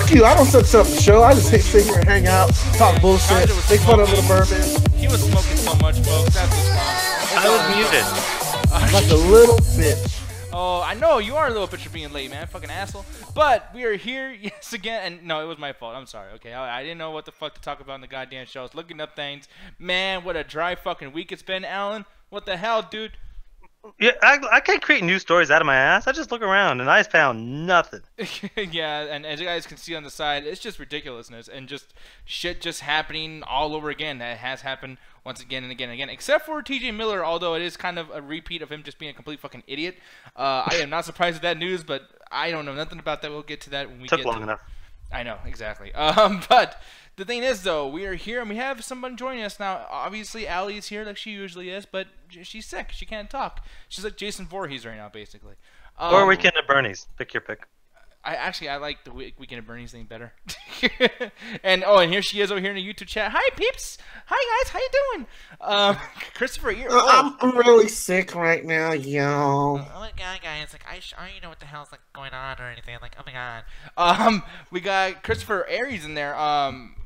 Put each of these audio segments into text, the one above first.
fuck you. I don't set up the show. I just sit here and hang out, talk bullshit, make fun of little Birdman. He was smoking so much, folks. That's what's wrong. I was muted. Like a little bitch. Oh, I know you are a little bitch for being late, man. Fucking asshole. But we are here yes again, and no, it was my fault. I'm sorry. Okay, I didn't know what the fuck to talk about in the goddamn show. I was looking up things. Man, what a dry fucking week it's been, Alan. What the hell, dude? Yeah, I can't create news stories out of my ass. I just look around and I found nothing. Yeah, and as you guys can see on the side, it's just ridiculousness and just shit just happening all over again. That has happened once again and again and again. Except for TJ Miller, although it is kind of a repeat of him just being a complete fucking idiot. I am not surprised at that news, but I don't know nothing about that. We'll get to that when we Took get long to enough. I know, exactly. But the thing is, though, we are here and we have someone joining us now. Obviously, Allie's here like she usually is, but she's sick. She can't talk. She's like Jason Voorhees right now, basically. Or Weekend at Bernie's. Pick your pick. I like the Weekend at Bernie's thing better. and here she is over here in the YouTube chat. Hi, peeps. Hi, guys. How you doing? Christopher, I'm really sick right now, yo. Oh my god, guys! Like I don't even know what the hell's like going on or anything. I'm like, oh my god. We got Christopher Aries in there.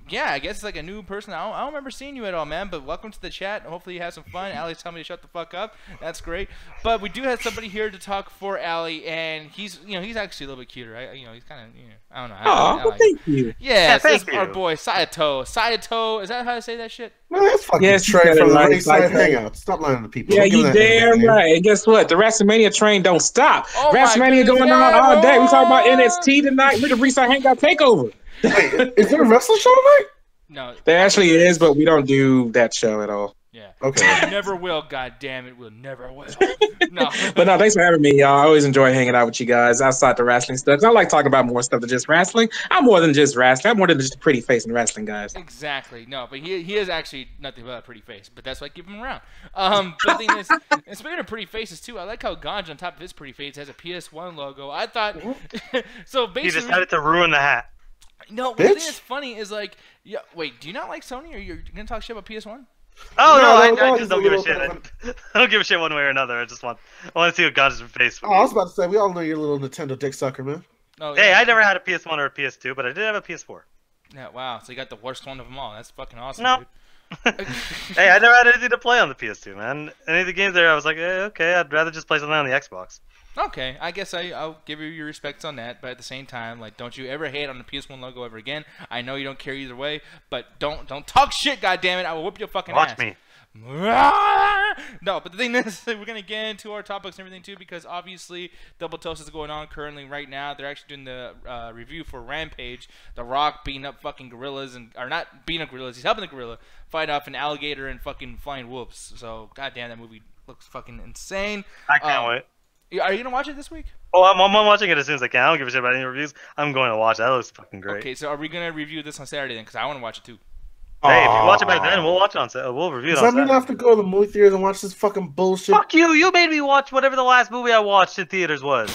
Yeah, I guess it's like a new person. I don't remember seeing you at all, man. But welcome to the chat. Hopefully you have some fun. Allie's telling me to shut the fuck up. That's great. But we do have somebody here to talk for Allie, and he's actually a little bit cuter. He's kind of I don't know. Oh, well, thank you. Yeah, thank you. Our boy Saito. Saito, is that how to say that shit? Man, that's fucking Yes, you Trey got it from the right. Ringside Like that. Hangout. Stop lying to people. Yeah, Don't give you that damn nigga right. And guess what? The WrestleMania train don't stop. Oh my WrestleMania goodness, going on all day. We talking about yeah. NXT tonight. We're the Ringside Hangout Takeover. Wait, is there a wrestling show tonight? No. There actually is, but we don't do that show at all. Yeah. Okay. We never will. God damn it, we'll never will. No. But no, thanks for having me, y'all. I always enjoy hanging out with you guys outside the wrestling stuff. 'Cause I like talking about more stuff than just wrestling. I'm more than just wrestling. I'm more than just a pretty face in wrestling, guys. Exactly. No, but he is actually nothing but a pretty face. But that's why I keep him around. But the thing is, and speaking of pretty faces too, I like how Ganj on top of his pretty face has a PS1 logo. I thought so. He Basically, decided to ruin the hat. no. The thing that's funny is like, yeah. Wait, do you not like Sony, or you're gonna talk shit about PS1? Oh no, no, I just don't give a little shit. I don't give a shit one way or another. I want to see what God's face. Oh, I was about to say, we all know you're a little Nintendo dick sucker, man. Oh, Hey, yeah. I never had a PS1 or a PS2, but I did have a PS4. Yeah. Wow. So you got the worst one of them all. That's fucking awesome. No. Dude. Hey, I never had anything to play on the PS2, man. Any of the games there, I was like, okay, I'd rather just play something on the Xbox. Okay, I guess I'll give you your respects on that, but at the same time, like, don't you ever hate on the PS1 logo ever again. I know you don't care either way, but don't talk shit, goddammit. I will whip your fucking ass. Watch me. No, but the thing is, we're gonna get into our topics and everything too, because obviously Double Toast is going on currently right now. They're actually doing the review for Rampage. The Rock beating up fucking gorillas or not beating up gorillas. He's helping the gorilla fight off an alligator and fucking flying wolves. So goddamn, that movie looks fucking insane. I can't wait. Are you gonna watch it this week? Oh, I'm watching it as soon as I can. I don't give a shit about any reviews. I'm going to watch it. That looks fucking great. Okay, so are we gonna review this on Saturday then? Because I want to watch it too. Hey, if you watch it by then, we'll watch it on Saturday. We'll review it Does on that mean I have to go to the movie theaters and watch this fucking bullshit? Fuck you! You made me watch whatever the last movie I watched in theaters was.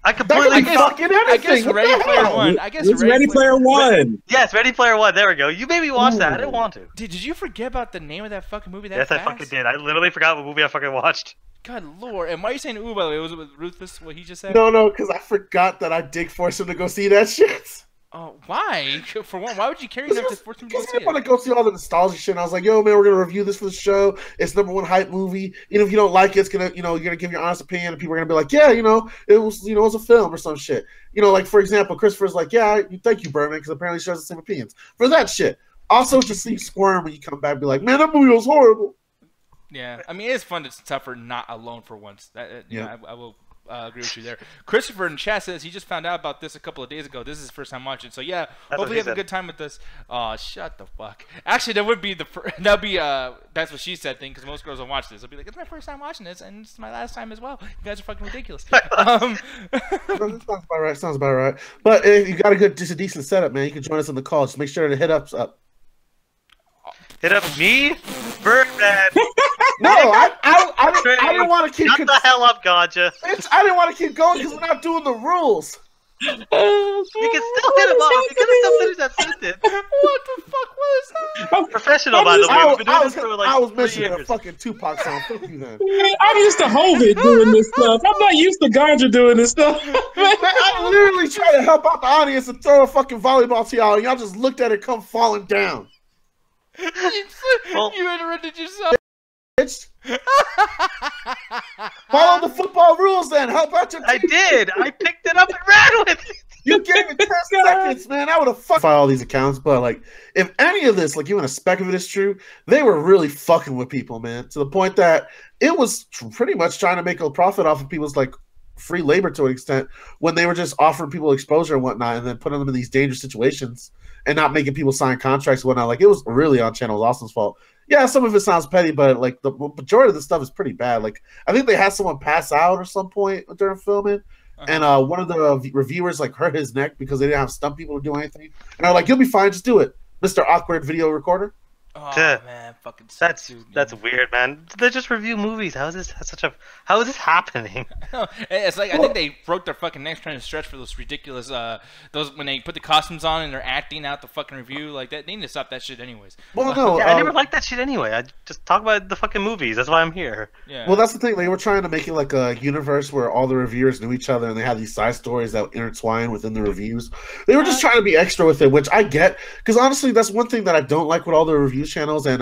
I That completely could be fucking anything. I guess What Ready the Player hell? One. I guess It's Ready Player One. Yes, Ready Player One. There we go. You made me watch that. I didn't want to. Did you forget about the name of that fucking movie that Yes, fast? I fucking did. I literally forgot what movie I fucking watched. God lord. And why are you saying ooh, by the way? Was it with Ruthless, what he just said? No, because I forgot that I did force him to go see that shit. Oh, why? For one, why would you carry enough to force him to go Because see I didn't want it? to go see all the nostalgia shit. And I was like, yo, man, we're going to review this for the show. It's #1 hype movie. Even if you don't like it, it's going to, you're going to give your honest opinion. And people are going to be like, yeah, it was a film or some shit. Like, for example, Christopher's like, yeah, thank you, Berman, because apparently he shares the same opinions. For that shit. Also, just see Squirm when you come back and be like, man, that movie was horrible. Yeah, I mean, it's fun to suffer not alone for once. Yeah. I will agree with you there. Christopher in chat says he just found out about this a couple of days ago. This is his first time watching. So yeah, hopefully you have a good time with this. Oh, shut the fuck. Actually, that would be that's what she said thing, because most girls don't watch this. They'll be like, it's my first time watching this, and it's my last time as well. You guys are fucking ridiculous. Sounds about right. But if you got just a decent setup, man, you can join us on the call. Just make sure to hit us up. Hit up me, Birdman. No, I didn't want to keep. Shut the hell up, Gotcha. I didn't want to keep going because we're not doing the rules. You can still hit him up. You could have still finished that sentence. What the fuck was that? I'm professional, by the way. We've been doing this for like I was 3 mentioning a years. fucking Tupac song. Fuck you then. I'm used to Hovid doing this stuff. I'm not used to Ganja doing this stuff. Man, I literally tried to help out the audience and throw a fucking volleyball to y'all, and y'all just looked at it come falling down. Well- You interrupted yourself. Bitch. Follow the football rules then. Help out your team. I did. I picked it up and ran with it. You gave it 10 seconds, man. I would have fucked all these accounts, but like, if any of this, like even a speck of it is true, they were really fucking with people, man. To the point that it was pretty much trying to make a profit off of people's like free labor to an extent when they were just offering people exposure and whatnot, and then putting them in these dangerous situations and not making people sign contracts and whatnot. Like it was really on Channel Austin's fault. Yeah, some of it sounds petty, but like the majority of the stuff is pretty bad. Like I think they had someone pass out or some point during filming. And one of the reviewers like hurt his neck because they didn't have stunt people to do anything. And they're like, "You'll be fine, just do it, Mr. Awkward Video Recorder." Oh Duh. man, fucking That's dude, that's weird, man. They just review movies. How is this How is this happening? It's like I think they broke their fucking necks trying to stretch for those ridiculous those when they put the costumes on and they're acting out the fucking review like that. They need to stop that shit anyways. Well, no, Yeah, I never liked that shit anyway. I just talk about the fucking movies. That's why I'm here. Yeah. well, that's the thing. They were trying to make it like a universe where all the reviewers knew each other and they had these side stories that intertwine within the reviews. They were just trying to be extra with it, which I get because honestly, that's one thing that I don't like with all the review channels, and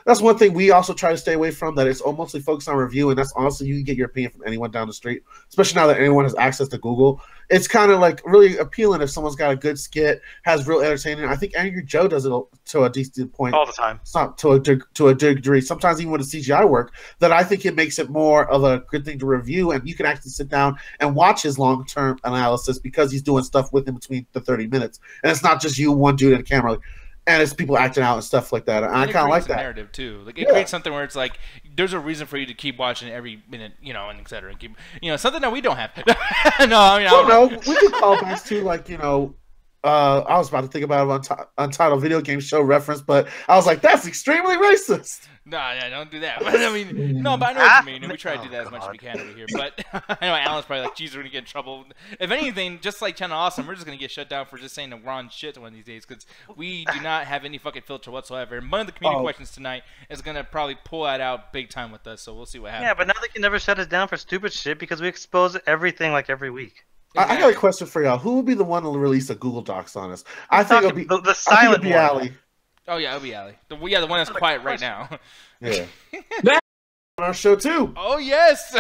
that's one thing we also try to stay away from. That it's mostly focused on review, and that's honestly you can get your opinion from anyone down the street, especially now that anyone has access to Google. It's kind of like really appealing if someone's got a good skit, has real entertaining. I think Angry Joe does it to a decent point. All the time. It's not to a degree. Sometimes even with the CGI work, that I think it makes it more of a good thing to review, and you can actually sit down and watch his long-term analysis because he's doing stuff with in between the 30 minutes, and it's not just you, one dude, and a camera. And it's people acting out and stuff like that. And I kind of like that narrative too. Like it creates something where it's like there's a reason for you to keep watching every minute, you know, and etc. And keep, you know, something that we don't have. No, I mean, well, no, we do callbacks to like I was about to think about an untitled video game show reference, but I was like, that's extremely racist. Nah, yeah, don't do that. But I mean, no, but I know what you mean. And we try to do that as much as we can over here. But I know Alan's probably like, geez, we're going to get in trouble. If anything, just like Channel Awesome, we're just going to get shut down for just saying the wrong shit one of these days because we do not have any fucking filter whatsoever. And one of the community questions tonight is going to probably pull that out big time with us. So we'll see what happens. Yeah, but now they can never shut us down for stupid shit because we expose everything like every week. I got a question for y'all. Who will be the one to release a Google Docs on us? I think it'll be the silent one. one. Oh yeah, it'll be Ali. The one that's quiet right now. Yeah. On our show too. Oh yes.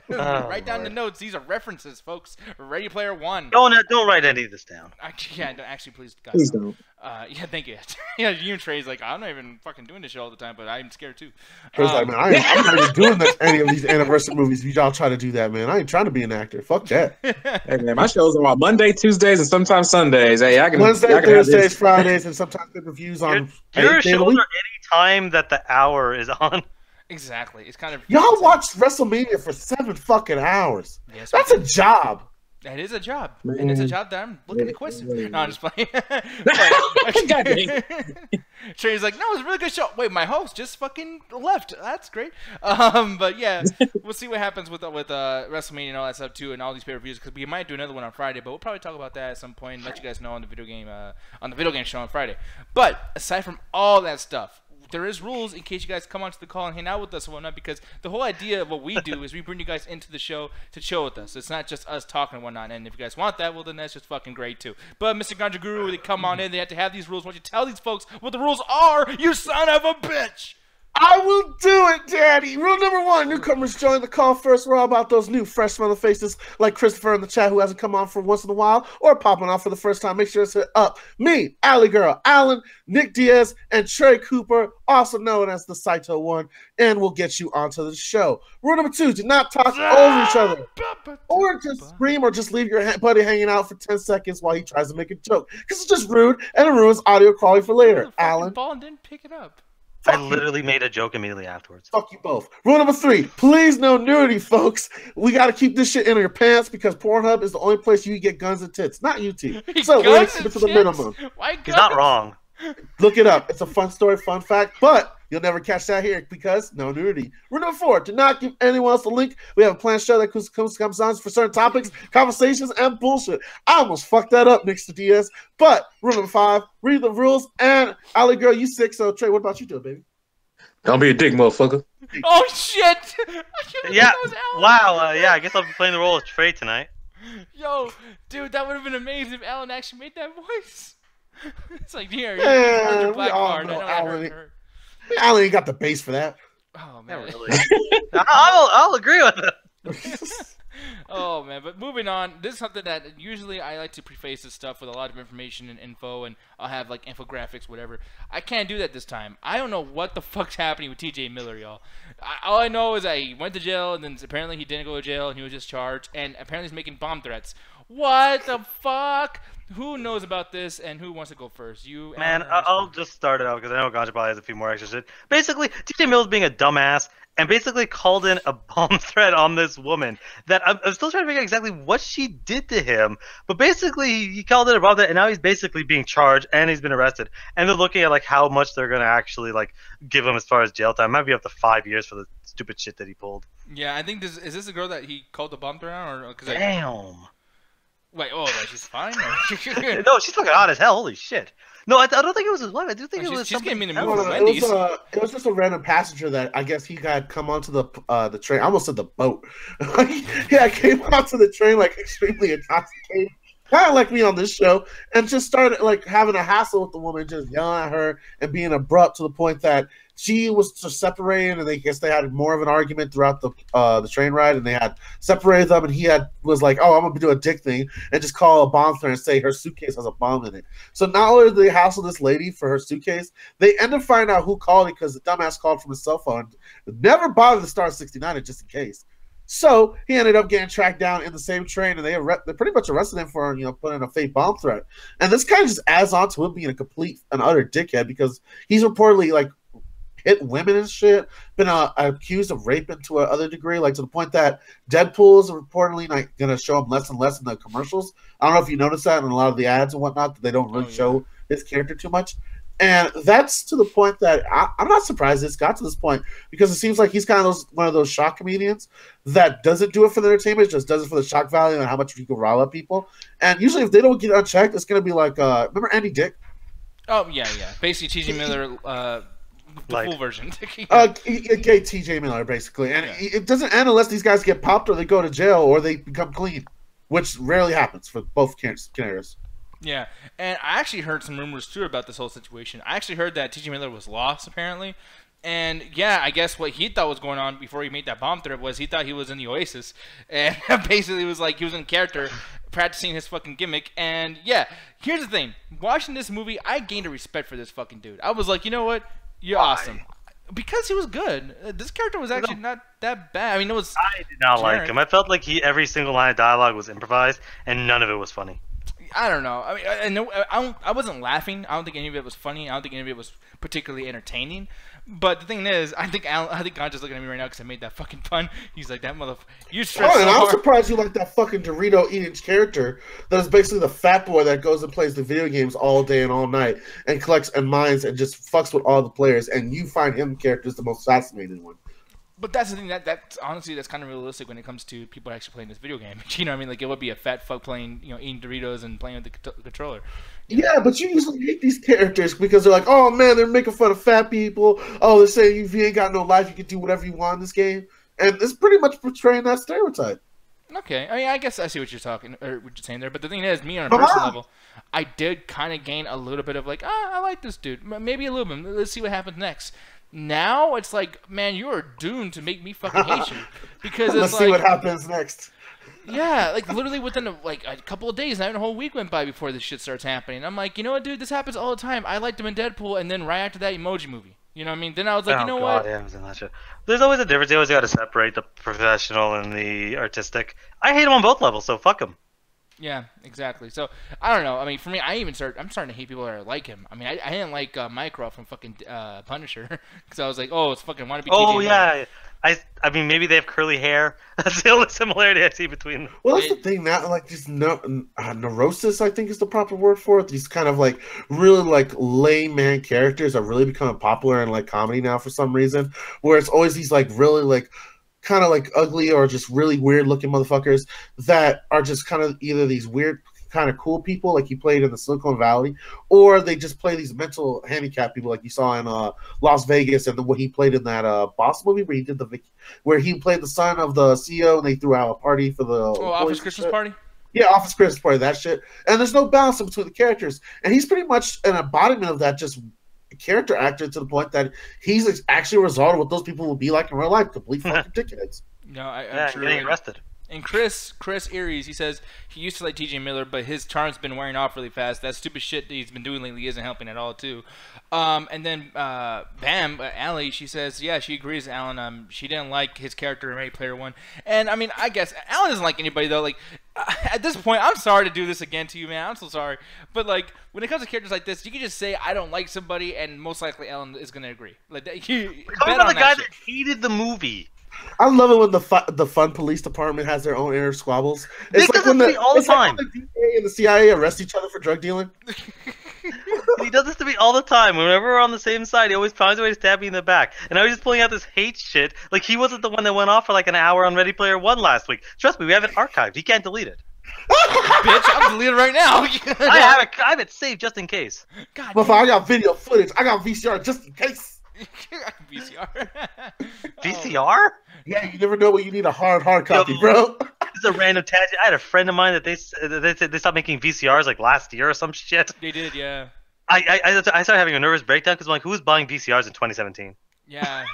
Oh, write down Lord. the notes. These are references, folks. Ready Player One. Don't write any of this down. Actually, please, guys. Please don't. Yeah, thank you. Yeah, you and Trey's like, I'm not even fucking doing this shit all the time, but I'm scared too. Trey's like, man, I'm not even doing that, any of these anniversary movies. Y'all try to do that, man. I ain't trying to be an actor. Fuck that. Hey man, my shows are on Monday, Tuesdays, and sometimes Sundays. Hey, I can Wednesday, I can have this. Thursdays, Fridays, and sometimes good reviews on. Your eight day a shows week. are any time that the hour is on. Exactly. It's kind of Y'all watched WrestleMania for 7 fucking hours. Yes, That's a job. That is a job, Man. and it's a job that I'm looking to quit. Yeah. No, I'm just playing. God dang. Trey's like, no, it was a really good show. Wait, my host just fucking left. That's great. But yeah, we'll see what happens with WrestleMania and all that stuff too, and all these pay-per-views because we might do another one on Friday. But we'll probably talk about that at some point and let you guys know on the video game show on Friday. But aside from all that stuff, there is rules in case you guys come onto the call and hang out with us and whatnot, because the whole idea of what we do is we bring you guys into the show to chill with us. It's not just us talking and whatnot. And if you guys want that, well, then that's just fucking great too. But Mr. Ganja Guru, they come on in, they have to have these rules. Why don't you tell these folks what the rules are, you son of a bitch? I will do it, Daddy. Rule number 1, newcomers join the call first. We're all about those new, fresh smelling faces like Christopher in the chat who hasn't come on for once in a while or popping off for the first time. Make sure to hit up me, Alley Girl, Alan, Nick Diaz, and Trey Cooper, also known as the Saito One, and we'll get you onto the show. Rule number 2, do not talk over each other or just scream or just leave your buddy hanging out for 10 seconds while he tries to make a joke because it's just rude and it ruins audio quality for later. Alan. Ball and didn't pick it up. I literally made a joke immediately afterwards. Fuck you both. Rule number 3, please no nudity, folks. We got to keep this shit in your pants because Pornhub is the only place you can get guns and tits, not YouTube. So we're going to keep it to the minimum. Why guns? He's not wrong. Look it up. It's a fun story, fun fact, but you'll never catch that here because no nudity. We're number 4. Do not give anyone else a link. We have a planned show that comes on for certain topics, conversations, and bullshit. I almost fucked that up, Mixed Diaz. But rule number 5, read the rules. And Ali girl, you sick, so Trey, what about you doing, baby? Don't be a dick, motherfucker. Oh shit! Yeah. Wow. Yeah. I guess I'll be playing the role of Trey tonight. Yo, dude, that would have been amazing if Alan actually made that voice. It's like, here, you Yeah, earned your we black all card. I know know Alan. it hurt. Alan ain't got the base for that. Oh man. I'll agree with it. Oh man, but moving on, this is something that usually I like to preface this stuff with a lot of information and info, and I'll have like infographics, whatever. I can't do that this time. I don't know what the fuck's happening with TJ Miller, y'all. All I know is that he went to jail, and then apparently he didn't go to jail, and he was just charged, and apparently he's making bomb threats. What the fuck? Who knows about this, and who wants to go first? You, Man, Alan, or I'll just start it out because I know Ganja probably has a few more extra shit. Basically, TJ Mills being a dumbass and basically called in a bomb threat on this woman that I'm still trying to figure out exactly what she did to him. But basically, he called it a bomb threat, and now he's basically being charged and he's been arrested. And they're looking at like how much they're gonna actually like give him as far as jail time. Might be up to 5 years for the stupid shit that he pulled. Yeah, I think this is this the girl that he called the bomb threat on, or because Damn. wait, oh, like she's fine. No, she's fucking hot as hell. Holy shit. No, I don't think it was his wife. I do think Oh, it was she's somebody getting me in the else. mood for No, Wendy's. it was just a random passenger that I guess he had come onto the train. I almost said the boat. Yeah, came onto the train like extremely intoxicated, kind of like me on this show, and just started like having a hassle with the woman, just yelling at her and being abrupt to the point that she was just separated, and I guess they had more of an argument throughout the train ride, and they had separated them, and he was like, "Oh, I'm gonna do a dick thing," and just call a bomb threat and say her suitcase has a bomb in it. So not only did they hassle this lady for her suitcase, they end up finding out who called it because the dumbass called from his cell phone. Never bothered to start 69 just in case. So he ended up getting tracked down in the same train, and they pretty much arrested him for putting a fake bomb threat. And this kind of just adds on to him being a complete and utter dickhead because he's reportedly like hit women and shit, been accused of raping to another degree, like to the point that Deadpool is reportedly like going to show him less and less in the commercials. I don't know if you noticed that in a lot of the ads and whatnot, that they don't really show his character too much. And that's to the point that I'm not surprised it's got to this point because it seems like he's kind of one of those shock comedians that doesn't do it for the entertainment, just does it for the shock value and how much he can rile up people. And usually if they don't get unchecked, it's going to be like, remember Andy Dick? Oh, yeah. Basically, T.J. Miller, the full version. Gay TJ Miller, basically. And it doesn't end unless these guys get popped or they go to jail or they become clean, which rarely happens for both scenarios. Yeah, and I actually heard some rumors, too, about this whole situation. I actually heard that T.J. Miller was lost, apparently. And, yeah, I guess what he thought was going on before he made that bomb threat was he thought he was in the Oasis. And basically it was like he was in character practicing his fucking gimmick. And, yeah, here's the thing. Watching this movie, I gained a respect for this fucking dude. I was like, you know what? You're awesome. Because he was good. This character was actually not that bad. I mean, it was I did not like him. I felt like every single line of dialogue was improvised, and none of it was funny. I don't know. I mean, I wasn't laughing. I don't think any of it was funny. I don't think any of it was particularly entertaining. But the thing is, I think God's just looking at me right now because I made that fucking pun. He's like, that motherfucker. You stressed so I'm hard. surprised you like that fucking Dorito eating character that is basically the fat boy that goes and plays the video games all day and all night and collects and mines and just fucks with all the players. And you find him character is the most fascinating one. But that's the thing, that's honestly, that's kind of realistic when it comes to people actually playing this video game. You know what I mean? Like, it would be a fat fuck playing, eating Doritos and playing with the controller. Yeah, but you usually hate these characters because they're like, oh man, they're making fun of fat people. Oh, they're saying if you ain't got no life, you can do whatever you want in this game. And it's pretty much portraying that stereotype. Okay, I mean, I guess I see what you're saying there. But the thing is, me on a personal level, I did kind of gain a little bit of like, I like this dude. Maybe a little bit. Let's see what happens next. Now it's like, man, you are doomed to make me fucking hate you because it's Let's see what happens next. Yeah, like literally within a couple of days, not even a whole week went by before this shit starts happening. I'm like, you know what, dude, this happens all the time. I liked him in Deadpool, and then right after that, Emoji Movie. You know what I mean? Then I was like, you know what? Yeah, I was in that shit. There's always a difference. You always got to separate the professional and the artistic. I hate him on both levels, so fuck him. Yeah, exactly. So I don't know. I mean, for me, I'm starting to hate people that are like him. I mean, I didn't like Mycroft from fucking Punisher because I was like, oh, it's fucking wannabe. Oh TJ Miller. yeah, I mean maybe they have curly hair. That's the only similarity I see between them. Well, that's the thing now. Like these neurosis, I think is the proper word for it. These kind of like really like layman characters are really becoming popular in like comedy now for some reason. Where it's always these like really like kind of like ugly or just really weird looking motherfuckers that are just kind of either these weird kind of cool people like he played in the Silicon Valley, or they just play these mental handicapped people like you saw in Las Vegas and what he played in that Boss movie where he did where he played the son of the CEO and they threw out a party for the Office Christmas party. Yeah, Office Christmas party, that shit. And there's no balance in between the characters, and he's pretty much an embodiment of that, just character actor to the point that he's actually a result of what those people will be like in real life, complete fucking dickheads. No, I'm Yeah, sure. getting arrested. And Chris Aries, he says he used to like TJ Miller, but his charm's been wearing off really fast. That stupid shit that he's been doing lately isn't helping at all, too. And then Bam, Allie, she says, yeah, she agrees, Alan. She didn't like his character in Ready Player One. And, I mean, I guess Alan doesn't like anybody, though. Like, at this point, I'm sorry to do this again to you, man. I'm so sorry. But, like, when it comes to characters like this, you can just say, I don't like somebody, and most likely Alan is going to agree. Like, Coming from the guy that hated the movie. I love it when the fun police department has their own inner squabbles. This does this to me all the time. Like when the DA and the CIA arrest each other for drug dealing. He does this to me all the time. Whenever we're on the same side, he always finds a way to stab me in the back. And I was just pulling out this hate shit. Like, he wasn't the one that went off for like an hour on Ready Player One last week. Trust me, we have it archived. He can't delete it. Bitch, I'm deleting it right now. I have it saved just in case. God, But I got video footage. I got VCR just in case. VCR. VCR? Yeah, you never know when you need a hard copy, bro. This is a random tangent. I had a friend of mine that they stopped making VCRs like last year or some shit. They did, yeah. I started having a nervous breakdown because I'm like, who's buying VCRs in 2017? Yeah.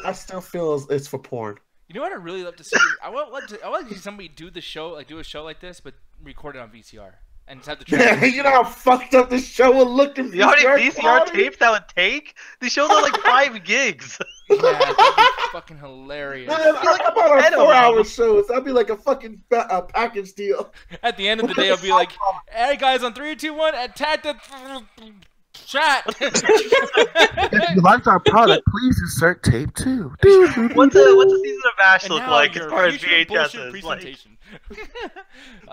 I still feel it's for porn. You know what I really love to see? I would like to see somebody do a show like this, but record it on VCR and just have the track. Yeah, you know how fucked up this show would look in You know how many VCR quality? tapes that would take? These shows are like 5 gigs. Yeah, that'd be fucking hilarious. Man, how about our 4-hour shows? That'd be like a fucking package deal. At the end of the day, I'll be like, "Hey guys, on 3, 2, 1, attack the chat." If you liked our product, please insert tape 2. What's a season of MASH And look now like as your far as future bullshit VHS is? Like, presentation.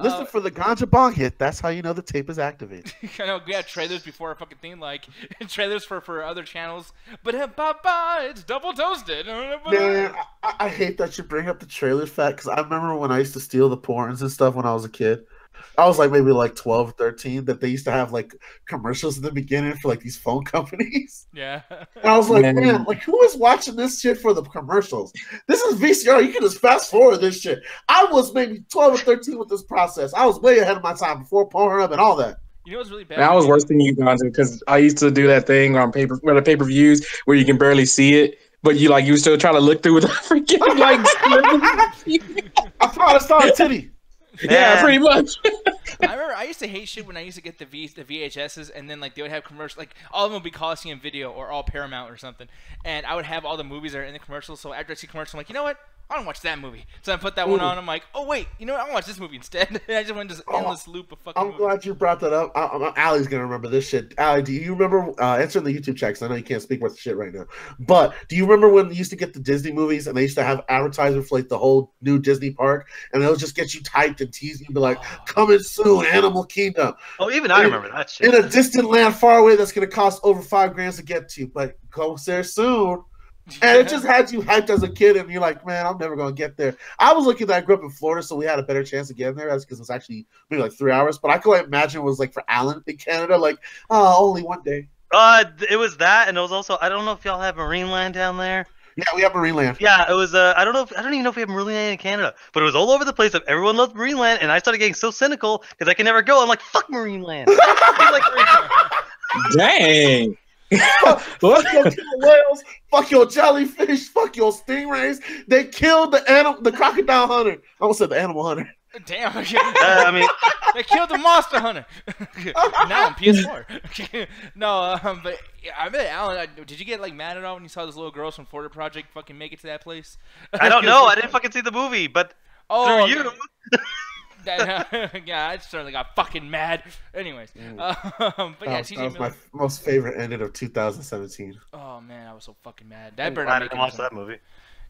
Listen for the Ganja Bong hit. That's how you know the tape is activated. I know we had trailers before our fucking thing, like trailers for other channels. But it's double toasted. Man, I hate that you bring up the trailer fact because I remember when I used to steal the porns and stuff when I was a kid. I was like maybe like 12 or 13 that they used to have like commercials in the beginning for like these phone companies. Yeah. And I was like, man, like who is watching this shit for the commercials? This is VCR. You can just fast forward this shit. I was maybe 12 or 13 with this process. I was way ahead of my time before Pornhub and all that. You know what's really bad? Man, I was worse than you, Gonzo, because I used to do that thing on the pay-per-views where you can barely see it, but you still try to look through the freaking like. I saw a titty. Yeah, pretty much. I remember I used to hate shit when I used to get the VHSs, and then like they would have commercials, like all of them would be Coliseum Video or all Paramount or something, and I would have all the movies that are in the commercials. So after I see commercials, I'm like, you know what? I don't watch that movie. So I put that one on. I'm like, oh wait, you know what? I watch this movie instead. And I just went this endless loop of fucking. I'm glad you brought that up. Allie's gonna remember this shit. Allie, do you remember? Answer in the YouTube chat, 'cause I know you can't speak with shit right now. But do you remember when you used to get the Disney movies and they used to have advertisements for like the whole new Disney park, and they'll just get you typed and tease you and be like, "Coming soon, Animal Kingdom." Oh, even I remember that shit. In a distant land far away that's gonna cost over $5,000 to get to, but go there soon. And it just had you hyped as a kid, and you're like, man, I'm never going to get there. I was looking at that. I grew up in Florida, so we had a better chance of getting there because it was actually maybe like 3 hours. But I could imagine it was like for Alan in Canada, like, only one day. It was that, and it was also, I don't know if y'all have Marineland down there. Yeah, we have Marineland. Yeah, it was, I don't even know if we have Marineland in Canada, but it was all over the place. Everyone loved Marineland, and I started getting so cynical because I could never go. I'm like, fuck Marineland. I like Marineland. Dang. Fuck your killer whales, fuck your jellyfish, fuck your stingrays. They killed the crocodile hunter. I almost said the animal hunter. Damn. I mean, they killed the Monster Hunter. Now on PS4. No, but I bet Alan, did you get like mad at all when you saw those little girls from Florida Project fucking make it to that place? I don't know. I didn't fucking see the movie, but through you. Yeah, I certainly got fucking mad. Anyways, but yeah, that was my most favorite ending of 2017. Oh man, I was so fucking mad. That better I not make didn't watch that movie.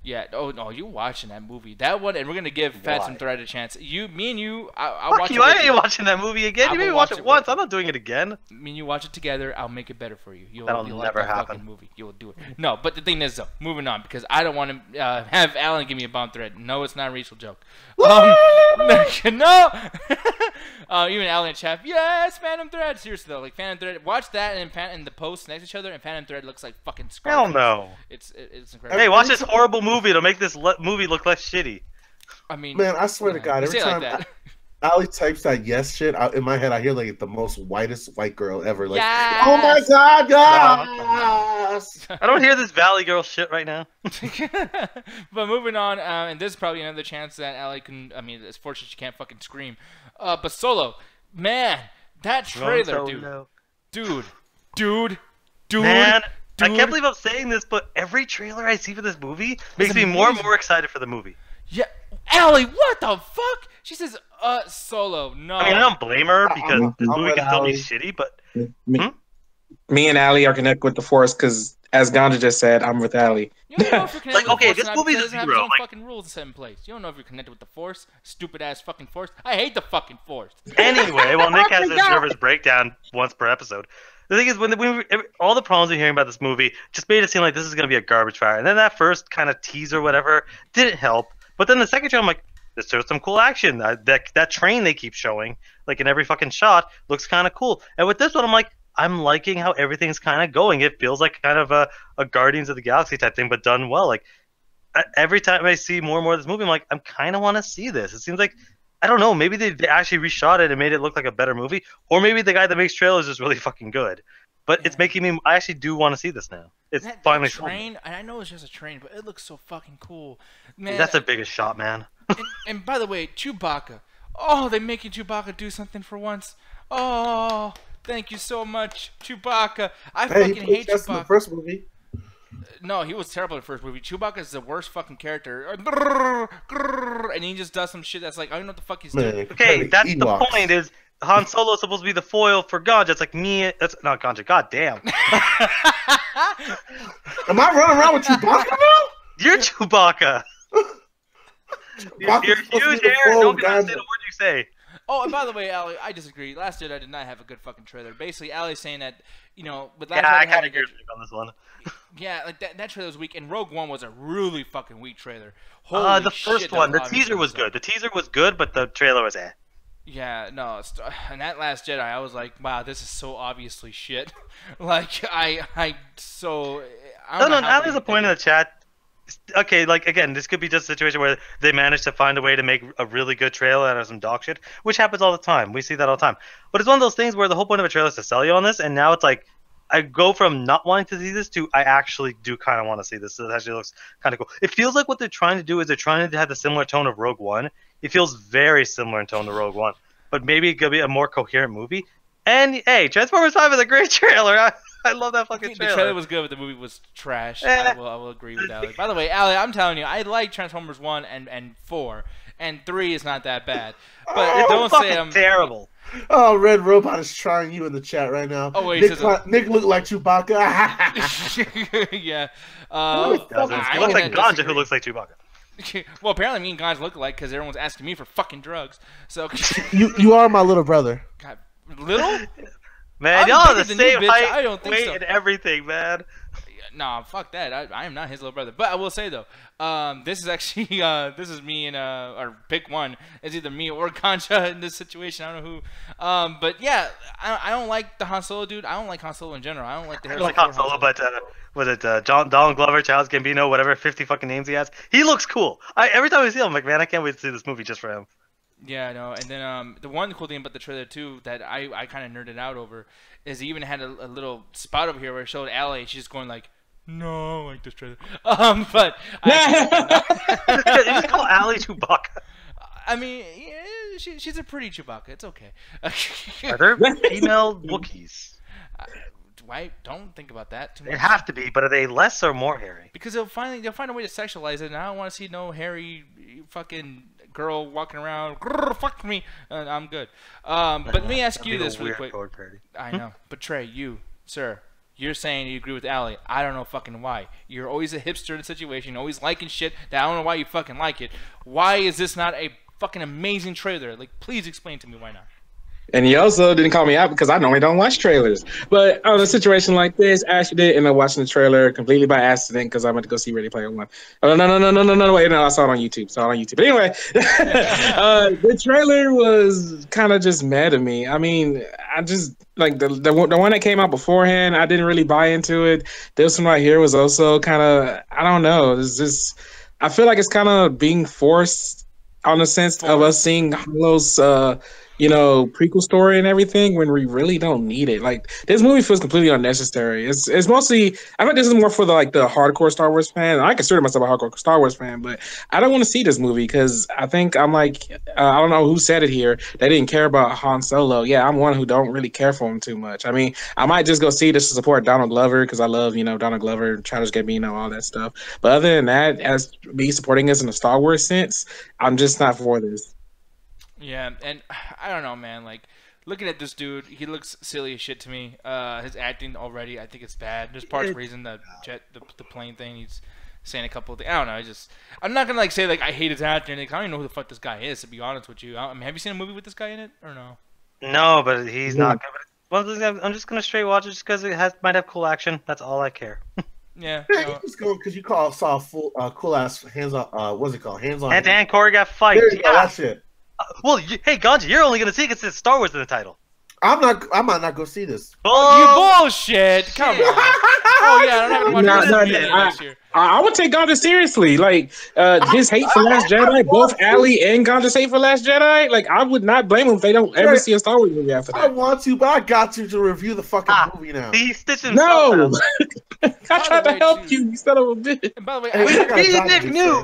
Yeah. Oh no, you watching that movie? That one, and we're gonna give Fats and Thread a chance. Me and you. I'll Fuck watch you! it. I ain't watching that movie again. You made me watch it once. You. I'm not doing it again. Me and you watch it together. I'll make it better for you. You'll That'll like never that happen. fucking movie. You'll do it. No, but the thing is though, moving on because I don't want to have Alan give me a bomb thread. No, it's not a racial joke. No. Even Alan and Chap. Yes, Phantom Thread. Seriously though, like Phantom Thread. Watch that and the posts next to each other, and Phantom Thread looks like fucking Scarface. Hell no. It's incredible. Hey, watch this horrible movie to make this movie look less shitty. I mean, man, I swear to God, every time Ali types that yes shit, in my head I hear like the most whitest white girl ever. Like, yes! oh my God, yes! I don't hear this Valley Girl shit right now. But moving on, and this is probably another chance that Ali can. I mean, it's fortunate she can't fucking scream. But Solo, man, that trailer, dude. Man, I can't believe I'm saying this, but every trailer I see for this movie makes me more and more excited for the movie. Yeah, Allie, what the fuck? She says, Solo, no. I mean, I don't blame her because this movie can still be shitty, but... Me and Allie are connected with the Force because, as Ganja just said, I'm with Allie. You don't know if you're connected with the Force. This movie's a doesn't have zero. its own fucking rules set in place. You don't know if you're connected with the Force. Stupid ass fucking Force. I hate the fucking Force. Anyway, well, Nick has his nervous breakdown once per episode. The thing is, all the problems we're hearing about this movie just made it seem like this is going to be a garbage fire. And then that first kind of teaser, whatever, didn't help. But then the second trailer, I'm like, this shows some cool action. That train they keep showing, like in every fucking shot, looks kind of cool. And with this one, I'm like, I'm liking how everything's kind of going. It feels like kind of a Guardians of the Galaxy type thing, but done well. Like every time I see more and more of this movie, I'm like, I kind of want to see this. It seems like, I don't know, maybe they actually reshot it and made it look like a better movie, or maybe the guy that makes trailers is really fucking good. But it's making me, I actually do want to see this now. It's finally train. And I know it's just a train, but it looks so fucking cool. Man, that's the biggest shot, man. and by the way, Chewbacca. Oh, they're making Chewbacca do something for once. Oh, thank you so much, Chewbacca. I fucking hate Chewbacca. In the first movie. No, he was terrible in the first movie. Chewbacca is the worst fucking character. And he just does some shit that's like, I don't know what the fuck he's doing. Okay, that's the point is Han Solo is supposed to be the foil for Ganja. It's like me. That's not Ganja. God damn. Am I running around with Chewbacca now? You're Chewbacca. You're huge hair. Don't understand a word you say. Oh, and by the way, Allie, I disagree. Last year I did not have a good fucking trailer. Basically, Allie's saying that, you know, with last year I kind of agree on this one. Yeah, like that trailer was weak, and Rogue One was a really fucking weak trailer. Holy the first one, the teaser was good. The teaser was good, but the trailer was eh. Yeah, no, and that Last Jedi, I was like, wow, this is so obviously shit. Like, I don't know. Now there's a point in the chat. Okay, like, again, this could be just a situation where they managed to find a way to make a really good trailer out of some dog shit, which happens all the time. We see that all the time. But it's one of those things where the whole point of a trailer is to sell you on this, and now it's like, I go from not wanting to see this to I actually do kind of want to see this. So it actually looks kind of cool. It feels like what they're trying to do is they're trying to have the similar tone of Rogue One. It feels very similar in tone to Rogue One, but maybe it could be a more coherent movie. And hey, Transformers 5 is a great trailer. I love that fucking trailer. The trailer was good, but the movie was trash. I will agree with Allie. By the way, Allie, I'm telling you, I like Transformers 1 and 4, and 3 is not that bad. But don't say I'm terrible. Oh, Red Robot is trying you in the chat right now. Oh wait, Nick looked like Chewbacca. Yeah. He looks like Ganja, who looks like Chewbacca. Well, apparently me and Ganja look alike because everyone's asking me for fucking drugs. So you are my little brother. God, little? Man, y'all are the same height, I don't think weight, so. and everything, man. Nah, fuck that. I am not his little brother. But I will say though, this is actually this is me and or pick one. It's either me or Concha in this situation. I don't know who. But yeah, I don't like the Han Solo dude. I don't like Han Solo in general. I don't like the. I don't like Han Solo, but was it Donald Glover, Childish Gambino, whatever 50 fucking names he has? He looks cool. Every time I see him, I'm like, man, I can't wait to see this movie just for him. Yeah, I know. And then the one cool thing about the trailer too that I kind of nerded out over is he even had a little spot over here where it showed Allie. She's just going like, no, I like this trailer. But you just call Allie Chewbacca. I mean, yeah, she's a pretty Chewbacca. It's okay. Are there female Wookiees? Why? Don't think about that too much. They have to be, but are they less or more hairy? Because they'll find a way to sexualize it, and I don't want to see no hairy fucking girl walking around, grrr, fuck me, I'm good. But let me ask you this really quick. I know, but Trey, you, sir, you're saying you agree with Allie. I don't know fucking why. You're always a hipster in the situation, always liking shit that I don't know why you fucking like it. Why is this not a fucking amazing trailer? Like, please explain to me why not. And he also didn't call me out because I normally don't watch trailers. But on a situation like this, I actually did end up watching the trailer completely by accident because I went to go see Ready Player One. Oh, no, wait, no, I saw it on YouTube. But anyway, the trailer was kind of just mad at me. I mean, I just, like, the one that came out beforehand, I didn't really buy into it. This one right here was also kind of, I don't know. It's just, I feel like it's kind of being forced on the sense of us seeing Hollow's, prequel story and everything when we really don't need it. Like, this movie feels completely unnecessary. It's mostly, I think this is more for the hardcore Star Wars fan. I consider myself a hardcore Star Wars fan, but I don't want to see this movie because I think I'm like, I don't know who said it here. They didn't care about Han Solo. Yeah, I'm one who don't really care for him too much. I mean, I might just go see this to support Donald Glover because I love, Donald Glover, Childish Gambino, all that stuff. But other than that, as me supporting us in a Star Wars sense, I'm just not for this. Yeah, and I don't know, man. Like, looking at this dude, he looks silly as shit to me. His acting already, I think it's bad. There's parts where he's in the plane thing. He's saying a couple of things. I don't know. I'm not gonna say I hate his acting. I don't even know who the fuck this guy is, to be honest with you. I mean, have you seen a movie with this guy in it or no? No, but he's not good. Well, I'm just gonna straight watch it just because might have cool action. That's all I care. Yeah, you just go because you saw full cool ass hands on. What's it called? Hands on. Hand-to-hand choreographed fight. There you go, that shit. Well, hey, Ganji, you're only gonna see it because it's Star Wars in the title. I might not go see this. Oh, you bullshit! Come on. Oh yeah, I'm not gonna watch this next year. I would take Ganja seriously. Like, his hate for Last Jedi, both Allie and Ganja's hate for Last Jedi. Like, I would not blame him if they don't ever see a Star Wars movie after that. I want to, but I got to review the fucking movie now. He stitched himself No! I tried to help you son of a bitch. And by the way,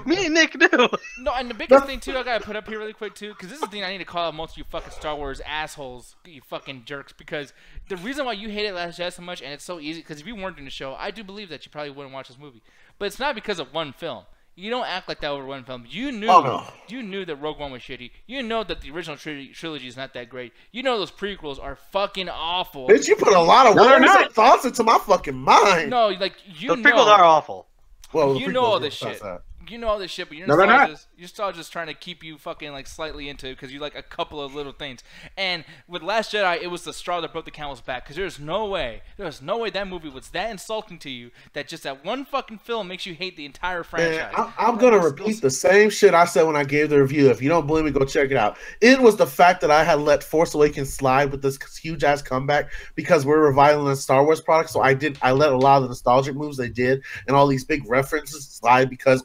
Me and Nick knew. No, and the biggest thing too, I gotta put up here really quick too, because this is the thing I need to call out most of you fucking Star Wars assholes, you fucking jerks, because the reason why you hated Last Jedi so much, and it's so easy, because if you weren't in the show, I do believe that you probably wouldn't watch this movie. But it's not because of one film. You don't act like that over one film. You knew that Rogue One was shitty. You know that the original trilogy is not that great. You know those prequels are fucking awful. Bitch, you put a lot of words and thoughts into my fucking mind. No, like, the prequels are awful. Well, you know all this shit. You know all this shit, but you're just trying to keep you fucking slightly into it because you like a couple of little things. And with Last Jedi, it was the straw that broke the camel's back because there's no way that movie was that insulting to you that just that one fucking film makes you hate the entire franchise. Man, I'm gonna repeat the same shit I said when I gave the review. If you don't believe me, go check it out. It was the fact that I had let Force Awakens slide with this huge ass comeback because we're reviving the Star Wars product. So I let a lot of the nostalgic moves they did and all these big references slide because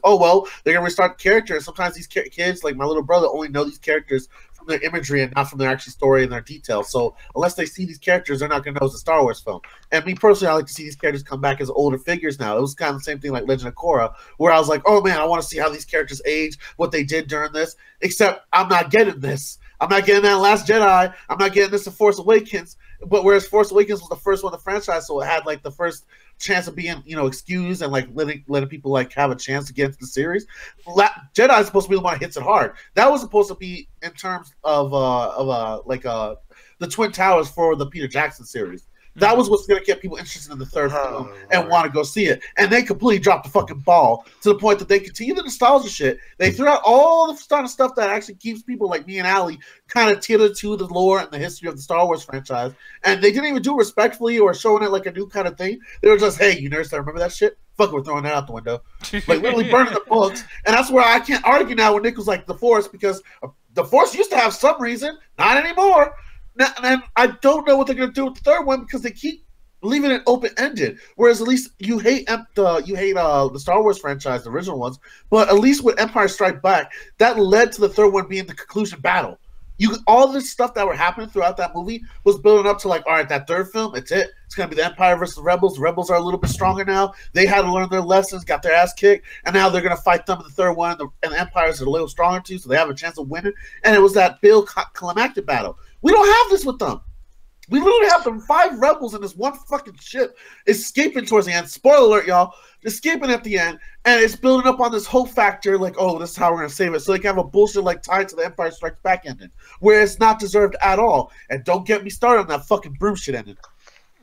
they're gonna restart the character. And sometimes these kids, like my little brother, only know these characters from their imagery and not from their actual story and their details. So unless they see these characters, they're not gonna know it's a Star Wars film. And me personally, I like to see these characters come back as older figures now. It was kind of the same thing like Legend of Korra, where I was like, oh man, I want to see how these characters age, what they did during this. Except I'm not getting this. I'm not getting that Last Jedi. I'm not getting this in Force Awakens. But whereas Force Awakens was the first one in the franchise, so it had the first chance of being excused and letting people have a chance to get into the series. Jedi is supposed to be the one that hits it hard. That was supposed to be in terms of the Twin Towers for the Peter Jackson series. That was what's going to get people interested in the third film and want to go see it. And they completely dropped the fucking ball to the point that they continue the nostalgia shit. They threw out all the kind of stuff that actually keeps people like me and Allie kind of tethered to the lore and the history of the Star Wars franchise. And they didn't even do it respectfully or showing it like a new kind of thing. They were just, hey, you nerds, remember that shit? Fuck, we're throwing that out the window. Literally burning the books. And that's where I can't argue now when Nick was like the Force, because the Force used to have some reason, not anymore. And I don't know what they're going to do with the third one because they keep leaving it open-ended. Whereas at least you hate the Star Wars franchise, the original ones, but at least with Empire Strikes Back, that led to the third one being the conclusion battle. All this stuff that were happening throughout that movie was building up to all right, that third film, it's it. It's going to be the Empire versus the Rebels. The Rebels are a little bit stronger now. They had to learn their lessons, got their ass kicked, and now they're going to fight them in the third one, and the Empires are a little stronger too, so they have a chance of winning. And it was that climactic battle. We don't have this with them. We literally have the 5 rebels in this one fucking ship escaping towards the end. Spoiler alert, y'all. Escaping at the end, and it's building up on this hope factor, like, oh, this is how we're gonna save it. So they can have a bullshit like tied to the Empire Strikes Back ending, where it's not deserved at all. And don't get me started on that fucking broom shit ending.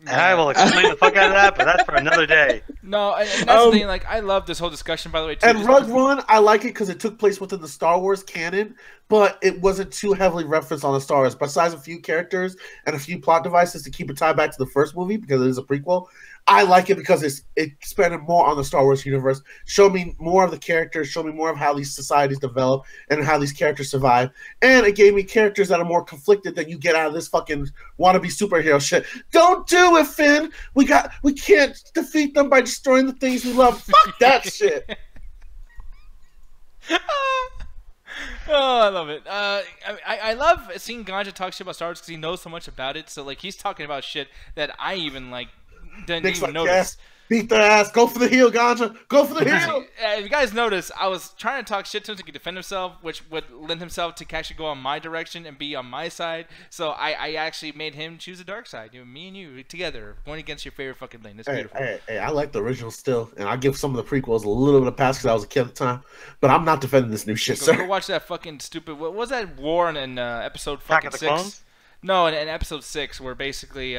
And I will explain the fuck out of that, but that's for another day. No, and that's the thing. Like, I love this whole discussion, by the way. Too. And Rogue One, I like it because it took place within the Star Wars canon, but it wasn't too heavily referenced on the Star Wars. Besides a few characters and a few plot devices to keep it tied back to the first movie because it is a prequel. I like it because it expanded more on the Star Wars universe, showed me more of the characters, showed me more of how these societies develop and how these characters survive, and it gave me characters that are more conflicted than you get out of this fucking wannabe superhero shit. Don't do it, Finn. We can't defeat them by destroying the things we love. Fuck that shit. Oh, I love it. I love seeing Ganja talk shit about Star Wars because he knows so much about it. So like he's talking about shit that I even like. Didn't even notice. Yes. Beat their ass. Go for the heel, Ganja. Go for the heel. If you guys notice, I was trying to talk shit to him so he could defend himself, which would lend himself to actually go on my direction and be on my side. So I actually made him choose the dark side. You know, me and you together going against your favorite fucking lane. That's beautiful. Hey, I like the original still, and I give some of the prequels a little bit of pass because I was a kid at the time. But I'm not defending this new shit, sir. Go watch that fucking stupid. What was that war in episode fucking Attack of the 6? Clones? No, in episode 6, where basically.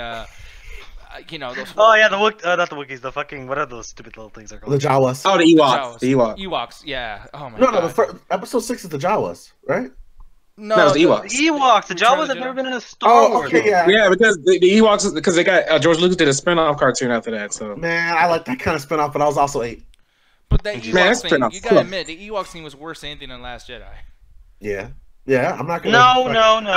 You know, those Oh yeah, not the Wookiees, the fucking what are those stupid little things are called? The Jawas. Oh, the Ewoks. The Ewoks. Ewoks, yeah. Oh my No, god. the episode 6 is the Jawas, right? No, No, it's the Ewoks. The Ewoks. The Return of Jawas the have Jedi. never been in a Star Wars. Okay, yeah. Yeah, because the Ewoks, because they got George Lucas did a spin-off cartoon after that. So Man, I like that kind of spinoff, but I was also 8. But that Man, Ewok that's thing, spin-off. you gotta admit, the Ewok thing was worse than anything in Last Jedi. Yeah. Yeah, I'm not gonna. No.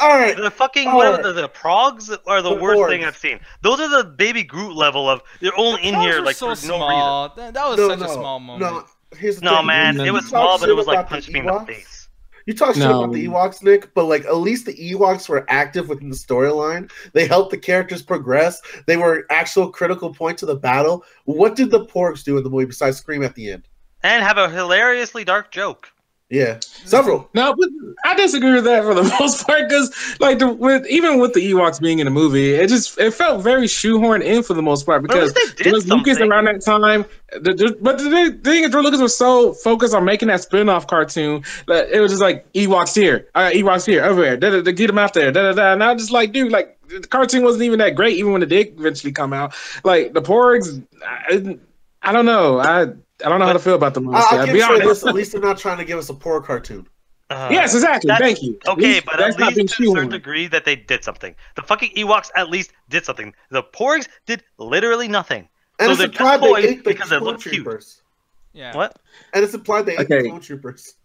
All right. The fucking All whatever right. the progs are the The worst orgs. thing I've seen. Those are the baby Groot level of they're only in here Those were like so for no small. reason. That was such a small moment. No, here's the No thing. man, You it was talk small, but shit it was like about the punch me in the Ewoks. face. You talk shit No. about the Ewoks, Nick, but like at least the Ewoks were active within the storyline. They helped the characters progress. They were actual critical points of the battle. What did the Porgs do in the movie besides scream at the end? And have a hilariously dark joke. Yeah, several. no, but I disagree with that for the most part because, like, even with the Ewoks being in the movie, it felt very shoehorned in for the most part because But at least they did George Lucas something. around that time. But the thing is, George Lucas was so focused on making that spin-off cartoon that it was just like Ewoks here, Ewoks here, over there, get them out there, and I was just like, dude, like the cartoon wasn't even that great, even when it did eventually come out. Like the Porgs, I don't know, I don't know how to feel about them. I'll give Be you honest. this. At least they're not trying to give us a poor cartoon. Yes, exactly. That's- Thank you. Okay, but that's at not being least to a certain shoehorned. degree that they did something. The fucking Ewoks at least did something. The Porgs did literally nothing. And So it's they're implied just they toys ate the because they clone look cute. troopers. Yeah. What? And it's implied they ate Okay. the clone troopers.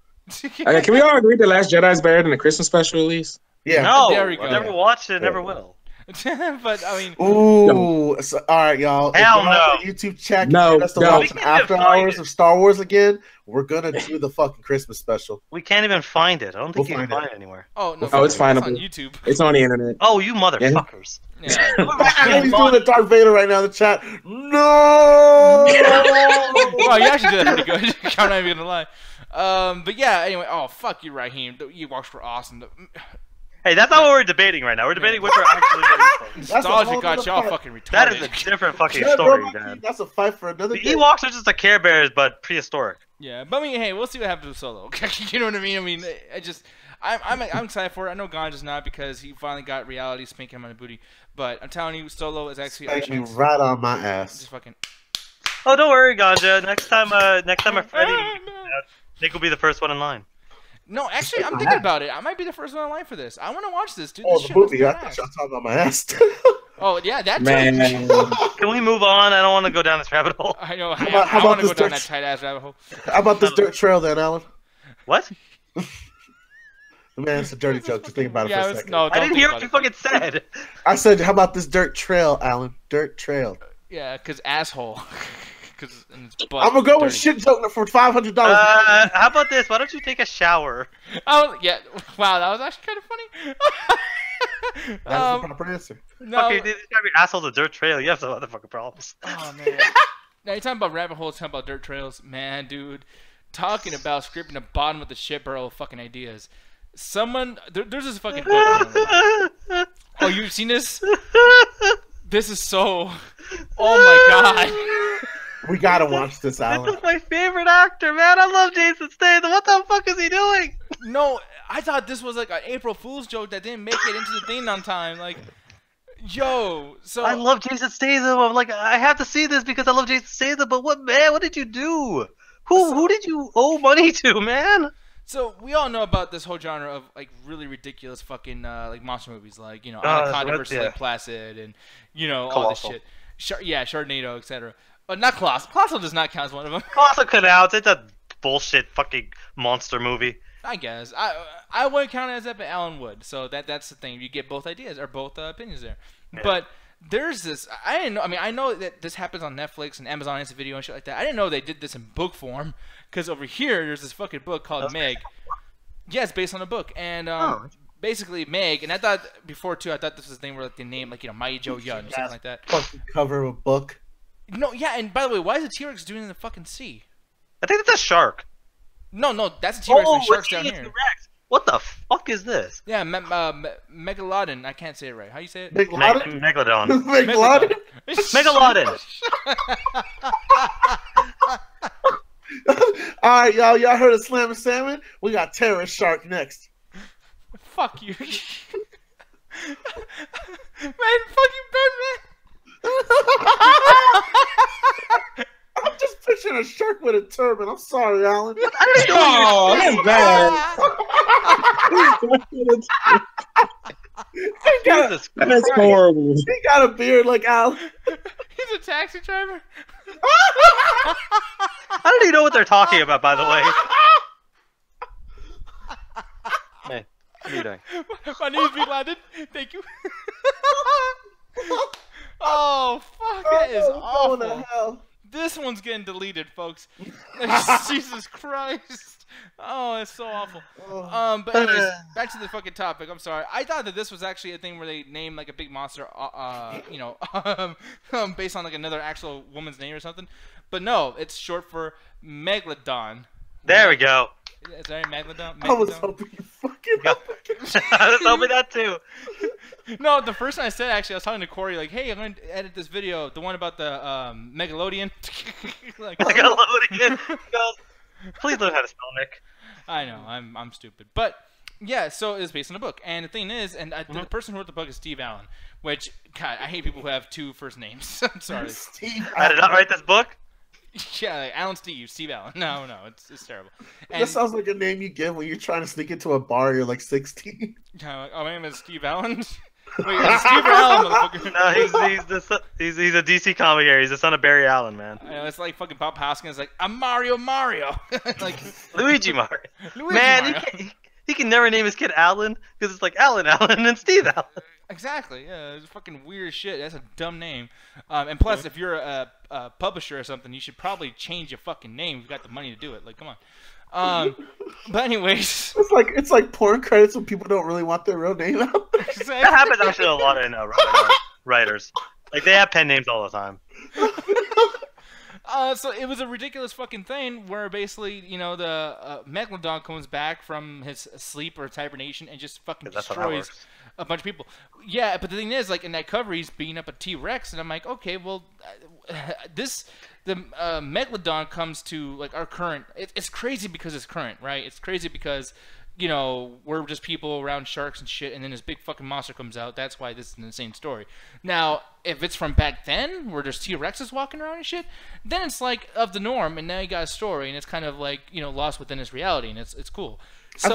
Okay, can we all agree that Last Jedi is better than the Christmas special release? Yeah. No, There we go. I never watched it, never will. But I mean, Ooh, so, all right, y'all. Hell if y'all have no. a YouTube chat, No, us to no. watch We an can't after even find hours it. of Star Wars again. We're gonna do the fucking Christmas special. We can't even find it. I don't think We'll you can find find it anywhere. oh no, Oh, it's on findable. YouTube. It's on the internet. Oh, you motherfuckers. Yeah. I know he's doing a Darth Vader right now in the chat. No. Wow, you actually did that pretty good. I'm not even gonna lie. But yeah. Anyway, oh fuck you, Raheem. The Ewoks were awesome. Hey, that's not what we're debating right now. We're debating which are actually the That's a Nostalgia whole got nother y'all fight. fucking retarded. That is a different fucking Yeah, story, bro, Dan. that's a fight for another The day. Ewoks are just the Care Bears, but prehistoric. Yeah, but I mean, hey, we'll see what happens with Solo. You know what I mean? I mean, I'm excited for it. I know Ganja's not because he finally got reality spanking him on the booty. But I'm telling you, Solo is actually our Spank me chance. right on my ass. Just fucking. Oh, don't worry, Ganja. Next time a Freddy, Nick will be the first one in line. No, actually, I'm thinking about it. I might be the first one in line for this. I want to watch this, dude. Oh, This the shit looks movie. I badass. thought y'all talking about my ass. Oh, yeah, that too. Man, Can we move on? I don't want to go down this rabbit hole. I know. How I about want to this go down dirt- that tight ass rabbit hole. How about this dirt trail then, Alan? What? Man, it's a dirty joke. Just think about it Yeah, for a it's, second. no, I don't didn't think hear about what you it. fucking said. I said, how about this dirt trail, Alan? Dirt trail. Yeah, because asshole. Because I'm gonna go with shit joke for $500. How about this? Why don't you take a shower? Oh, yeah. Wow, that was actually kind of funny. That's the proper answer. No. Okay, this gotta be asshole the dirt trail. You have some other fucking problems. Oh, man. Now, you're talking about rabbit holes, talking about dirt trails. Man, dude. Talking about scraping the bottom of the shit barrel of fucking ideas. There's this fucking book. Oh, you've seen this? This is so. Oh my god. We gotta watch this, This Alan. is my favorite actor, man. I love Jason Statham. What the fuck is he doing? No, I thought this was like an April Fool's joke that didn't make it into the thing on time. Like, yo, so I love Jason Statham. I'm like, I have to see this because I love Jason Statham. But what, man? What did you do? Who did you owe money to, man? So we all know about this whole genre of like really ridiculous fucking like monster movies, like Anaconda versus Lake Placid, and all this Colossal. shit. Sharknado, etc. Not Colossal. Colossal does not count as one of them. Colossal Canals. It's a bullshit fucking monster movie. I guess I wouldn't count it as that, but Alan would. So that's the thing. You get both ideas or both opinions there. Yeah. But there's this. I didn't know. I mean, I know that this happens on Netflix and Amazon Instant Video and shit like that. I didn't know they did this in book form. Because over here, there's this fucking book called Meg. Yeah, it's based on a book, and basically Meg. And I thought before too. I thought this was the name where like the name like Mighty Joe Young or something like that. Fucking cover of a book. No, yeah. And by the way, why is a T-Rex doing in the fucking sea? I think it's a shark. No, that's a T-Rex. and sharks it's down a here. T-Rex. What the fuck is this? Yeah, Megalodon. I can't say it right. How you say it? Megalodon? Megalodon. Megalodon? Megalodon. Alright, y'all heard of Slam and Salmon? We got Terrorist Shark next. Fuck you. Man, fuck you, Birdman. I'm just picturing a shark with a turban. I'm sorry, Alan. Oh, that's bad. Jesus Christ. That's horrible. He got a beard like Alan. He's a taxi driver. I don't even know what they're talking about, by the way. Hey, what are you doing? My name is Bin Laden. Thank you. Oh, fuck. That is Going to awful. hell. This one's getting deleted, folks. Jesus Christ. Oh, it's so awful. But anyways, back to the fucking topic. I'm sorry. I thought that this was actually a thing where they name like a big monster, based on like another actual woman's name or something. But no, it's short for Megalodon. There we go. Is that Megalodon? I was hoping you fucking I was hoping that too. No, the first time I said actually, I was talking to Corey like, "Hey, I'm going to edit this video, the one about the Megalodion." Like, Nickelodeon. Please learn how to spell Nick. I know, I'm stupid, but yeah. So it's based on a book, and the thing is, and the person who wrote the book is Steve Allen, which God, I hate people who have two first names. I'm sorry. Steve, I did not write this book. Yeah, like Alan Steve Allen. No, it's terrible. that sounds like a name you give when you're trying to sneak into a bar. You're like 16. Oh, my name is Steve Allen. Wait, it's Steve Allen, motherfucker. No, he's a DC comic here. He's the son of Barry Allen, man. I know, it's like fucking Bob Hoskins. Like I'm Mario. Like Luigi Mario. Luigi Man, Mario. he can never name his kid Alan because it's like Allen and Steve Allen. Exactly. Yeah, it's fucking weird as shit. That's a dumb name. And plus, if you're a publisher or something, you should probably change your fucking name. You've got the money to do it. Like, come on. But anyways, It's like porn credits when people don't really want their real name out. That happens actually a lot in writers. Like they have pen names all the time. So it was a ridiculous fucking thing where basically, the Megalodon comes back from his sleep or his hibernation and just fucking destroys a bunch of people. Yeah, but the thing is, like in that cover, he's beating up a T-Rex, and I'm like, okay, well, the Megalodon comes to like our current. It's crazy because it's current, right? It's crazy because we're just people around sharks and shit, and then this big fucking monster comes out. That's why this is an insane story. Now, if it's from back then, where there's T-Rexes walking around and shit, then it's like of the norm, and now you got a story, and it's kind of like lost within its reality, and it's cool. So,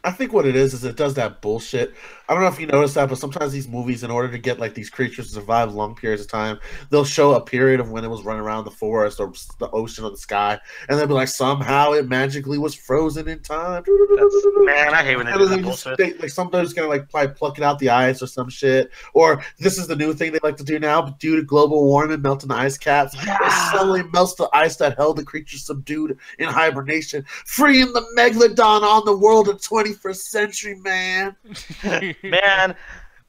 I think what it is it does that bullshit. I don't know if you noticed that, but sometimes these movies, in order to get like these creatures to survive long periods of time, they'll show a period of when it was running around the forest or the ocean or the sky, and they'll be like, somehow it magically was frozen in time. Man, I hate when they do that bullshit. Like sometimes gonna like probably pluck it out the ice or some shit. Or this is the new thing they like to do now, due to global warming, melting the ice caps. It suddenly melts the ice that held the creatures subdued in hibernation, freeing the Megalodon on the world of 21st century, man. Man,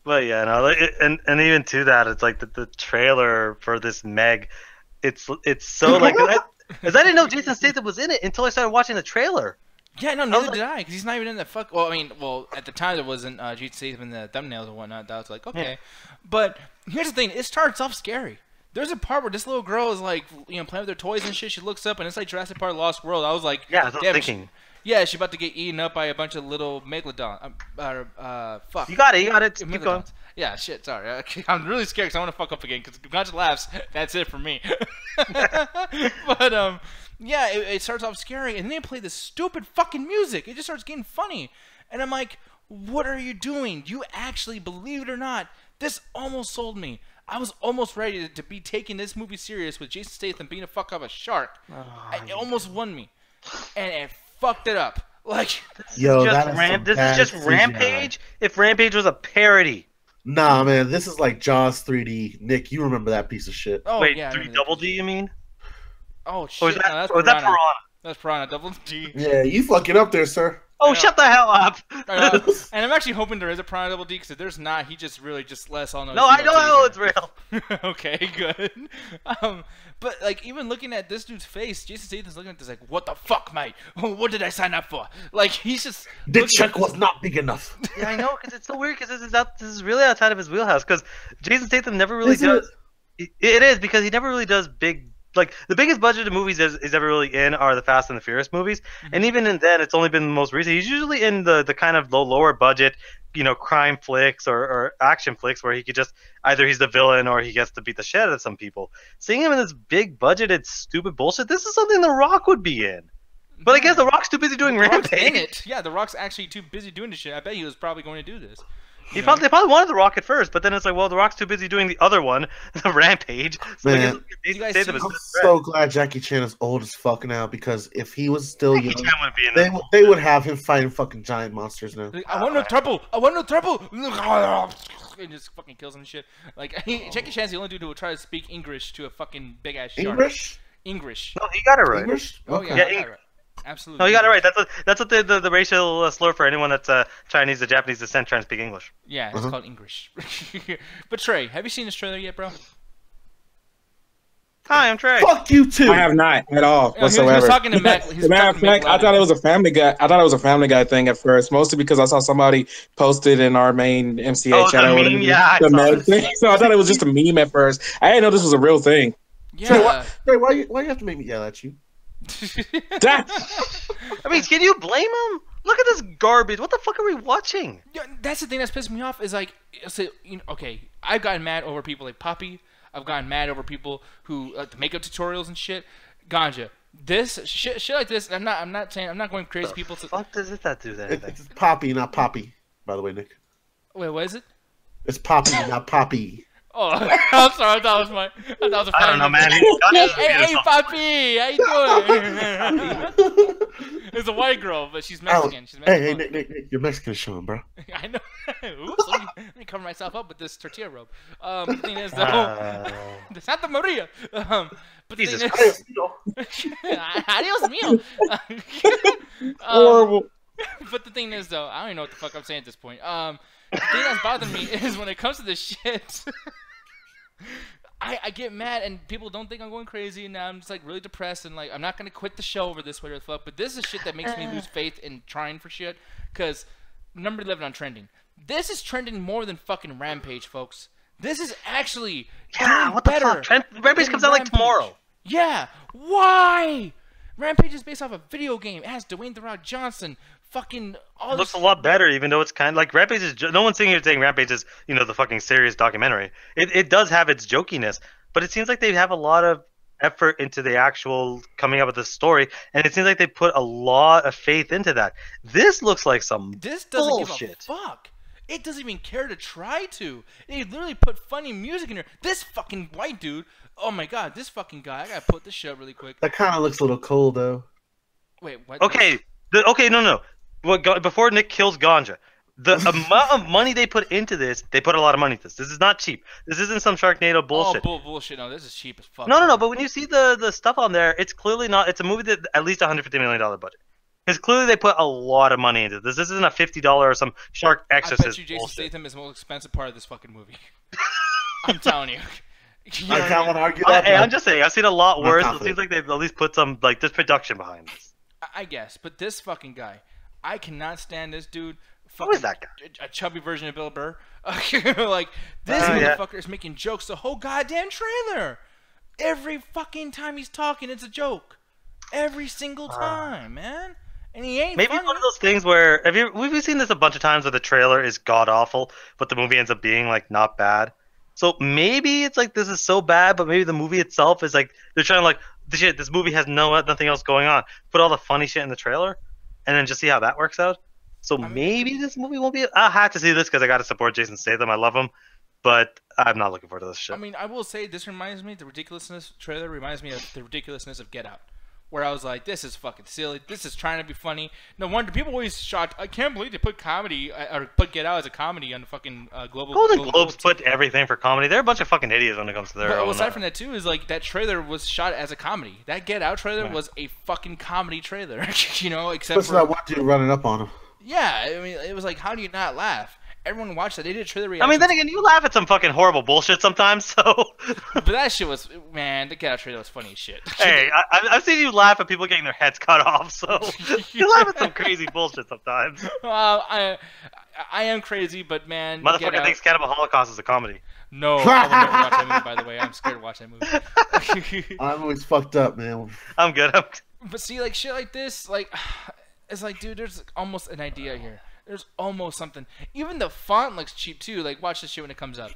but yeah, no, and even to that, it's like the trailer for this Meg. It's so like, because I didn't know Jason Statham was in it until I started watching the trailer. Yeah, no, neither did I, because he's not even in the fuck. Well, I mean, at the time there wasn't Jason Statham in the thumbnails and whatnot. That was like, okay. Yeah. But here's the thing: it starts off scary. There's a part where this little girl is like, playing with her toys and shit. She looks up and it's like Jurassic Park: Lost World. I was like, yeah, I was thinking. She's about to get eaten up by a bunch of little megalodon. Fuck. You got it. Keep going. Yeah, shit. Sorry, I'm really scared because I want to fuck up again. Because Ganja laughs. That's it for me. But yeah, it starts off scary, and then they play this stupid fucking music. It just starts getting funny, and I'm like, what are you doing? You actually, believe it or not, this almost sold me. I was almost ready to be taking this movie serious with Jason Statham being a fuck of a shark. It almost won me, and it fucked it up. Like, yo, this is just Rampage. If Rampage was a parody. Nah, man, this is like Jaws 3D. Nick, you remember that piece of shit? Oh, wait, yeah, 3 Double D, you mean? Oh shit! That's Piranha. Piranha. That's Piranha. Double D. Yeah, you fucking up there, sir. Oh, shut the hell up! And I'm actually hoping there is a Piranha Double D, because if there's not, he just really just lets all know. No, I know it's real. Okay, good. But like, even looking at this dude's face, Jason Statham's looking at this like, what the fuck, mate? What did I sign up for? Like, he's just. The check was not big enough. Yeah, I know, because it's so weird, because this is really outside of his wheelhouse, because Jason Statham never really does. It is, because he never really does big. Like, the biggest budget of movies is ever really in are the Fast and the Furious movies. And even in then, it's only been the most recent. He's usually in the kind of lower budget, crime flicks or action flicks where he could just, either he's the villain or he gets to beat the shit out of some people. Seeing him in this big budgeted, stupid bullshit, this is something The Rock would be in. But I guess The Rock's too busy doing Rampage. In it. Yeah, The Rock's actually too busy doing this shit. I bet he was probably going to do this. They probably wanted The Rock at first, but then it's like, well, The Rock's too busy doing the other one, the Rampage. So man, I'm so glad Jackie Chan is old as fuck now, because if he was still young, they would have him fighting fucking giant monsters now. Like, I want no trouble. And just fucking kills him and shit. Like, Jackie Chan's the only dude who will try to speak English to a fucking big ass shark. English. No, he got it right. English? Oh okay. yeah, right. Absolutely. No, you got it right. That's what the racial slur for anyone that's Chinese or Japanese descent trying to speak English. Yeah, it's called English. But Trey, have you seen this trailer yet, bro? Hi, I'm Trey. Fuck you too. I have not at all whatsoever. He was talking to Matt. As a matter of fact, I thought it was a Family Guy. I thought it was a Family Guy thing at first, mostly because I saw somebody posted in our main MCA chat. The meme, yeah. So I thought it was just a meme at first. I didn't know this was a real thing. Yeah. Trey, why you have to make me yell at you? I mean, can you blame him? Look at this garbage. What the fuck are we watching? Yeah, that's the thing that's pissing me off. Is like, okay, I've gotten mad over people like Poppy. I've gotten mad over people who the makeup tutorials and shit. Ganja. This shit like this. I'm not going crazy. People. Fuck does that do that? It's Poppy, not Poppy. By the way, Nick. Wait, what is it? It's Poppy, not Poppy. Oh, I'm sorry. I thought it was a I don't know, man. Hey, Poppy, how you doing? It's a white girl, but she's Mexican. Hey, Nick, you're Mexican showing, bro. I know. Oops, let me cover myself up with this tortilla robe. The thing is, though, the Santa Maria. But the Jesus thing Christ. is, adios mío. Horrible. But the thing is, though, I don't even know what the fuck I'm saying at this point. The thing that's bothering me is when it comes to this shit. I get mad and people don't think I'm going crazy, and now I'm just like really depressed and like I'm not gonna quit the show over this, whatever the fuck. But this is shit that makes me lose faith in trying for shit. Cause number 11 on trending. This is trending more than fucking Rampage, folks. This is actually what better. the fuck? Rampage comes out like tomorrow. Yeah. Why? Rampage is based off a video game. It has Dwayne "The Rock" Johnson. Fucking all It looks a lot better, even though it's kind of like Rampage is. No one's sitting here saying Rampage is, the fucking serious documentary. It does have its jokiness, but it seems like they have a lot of effort into the actual coming up with the story, and it seems like they put a lot of faith into that. This looks like some This doesn't bullshit. give a fuck. It doesn't even care to try to. They literally put funny music in here. This fucking white dude. Oh my god, this fucking guy. I gotta put this shit up really quick. That kind of looks a little cold, though. Wait, what? Okay, no. Before Nick kills Ganja, the amount of money they put into this, they put a lot of money into this. This is not cheap. This isn't some Sharknado bullshit. Oh, bullshit. No, this is cheap as fuck. No. But when you see the stuff on there, it's clearly not. It's a movie that at least $150 million budget. Because clearly they put a lot of money into this. This isn't a $50 or some Shark Exorcist. I bet you Jason Statham is the most expensive part of this fucking movie. I'm telling you. I can't want to argue that. Hey, I'm just saying. I've seen a lot worse. It seems like they've at least put some there's production behind this. I guess, but this fucking guy, I cannot stand this dude. Who is that guy? A chubby version of Bill Burr. Like, this motherfucker is making jokes the whole goddamn trailer. Every fucking time he's talking, it's a joke. Every single time, man. And he ain't maybe funny. one of those things where we've seen this a bunch of times where the trailer is god awful, but the movie ends up being like not bad. So maybe it's like this is so bad, but maybe the movie itself is like they're trying to like this movie has nothing else going on. Put all the funny shit in the trailer, and then just see how that works out. So maybe this movie won't be. I'll have to see this because I got to support Jason Statham. I love him, but I'm not looking forward to this shit. I mean, I will say this reminds me. The ridiculousness trailer reminds me of the ridiculousness of Get Out, where I was like, "This is fucking silly. This is trying to be funny." No wonder people always shocked. I can't believe they put comedy or put Get Out as a comedy on the fucking global. Golden Globes put everything for comedy. They're a bunch of fucking idiots when it comes to their. But aside from that too, is like that trailer was shot as a comedy. That Get Out trailer was a fucking comedy trailer. You know, except for that one dude running up on him. Yeah, I mean, it was like, how do you not laugh? Everyone watched that. They did a trailer reaction. I mean, then again, you laugh at some fucking horrible bullshit sometimes, so. But that shit was, man, the Get Out trailer was funny as shit. Hey, I've seen you laugh at people getting their heads cut off, so you laugh at some crazy bullshit sometimes. I am crazy, but man, motherfucker thinks Cannibal Holocaust is a comedy. No, I will never watch that movie. By the way, I'm scared to watch that movie. I'm always fucked up, man. I'm good. But see, like shit like this, like it's like, dude, there's almost an idea here. There's almost something. Even the font looks cheap too. Like, watch this shit when it comes up.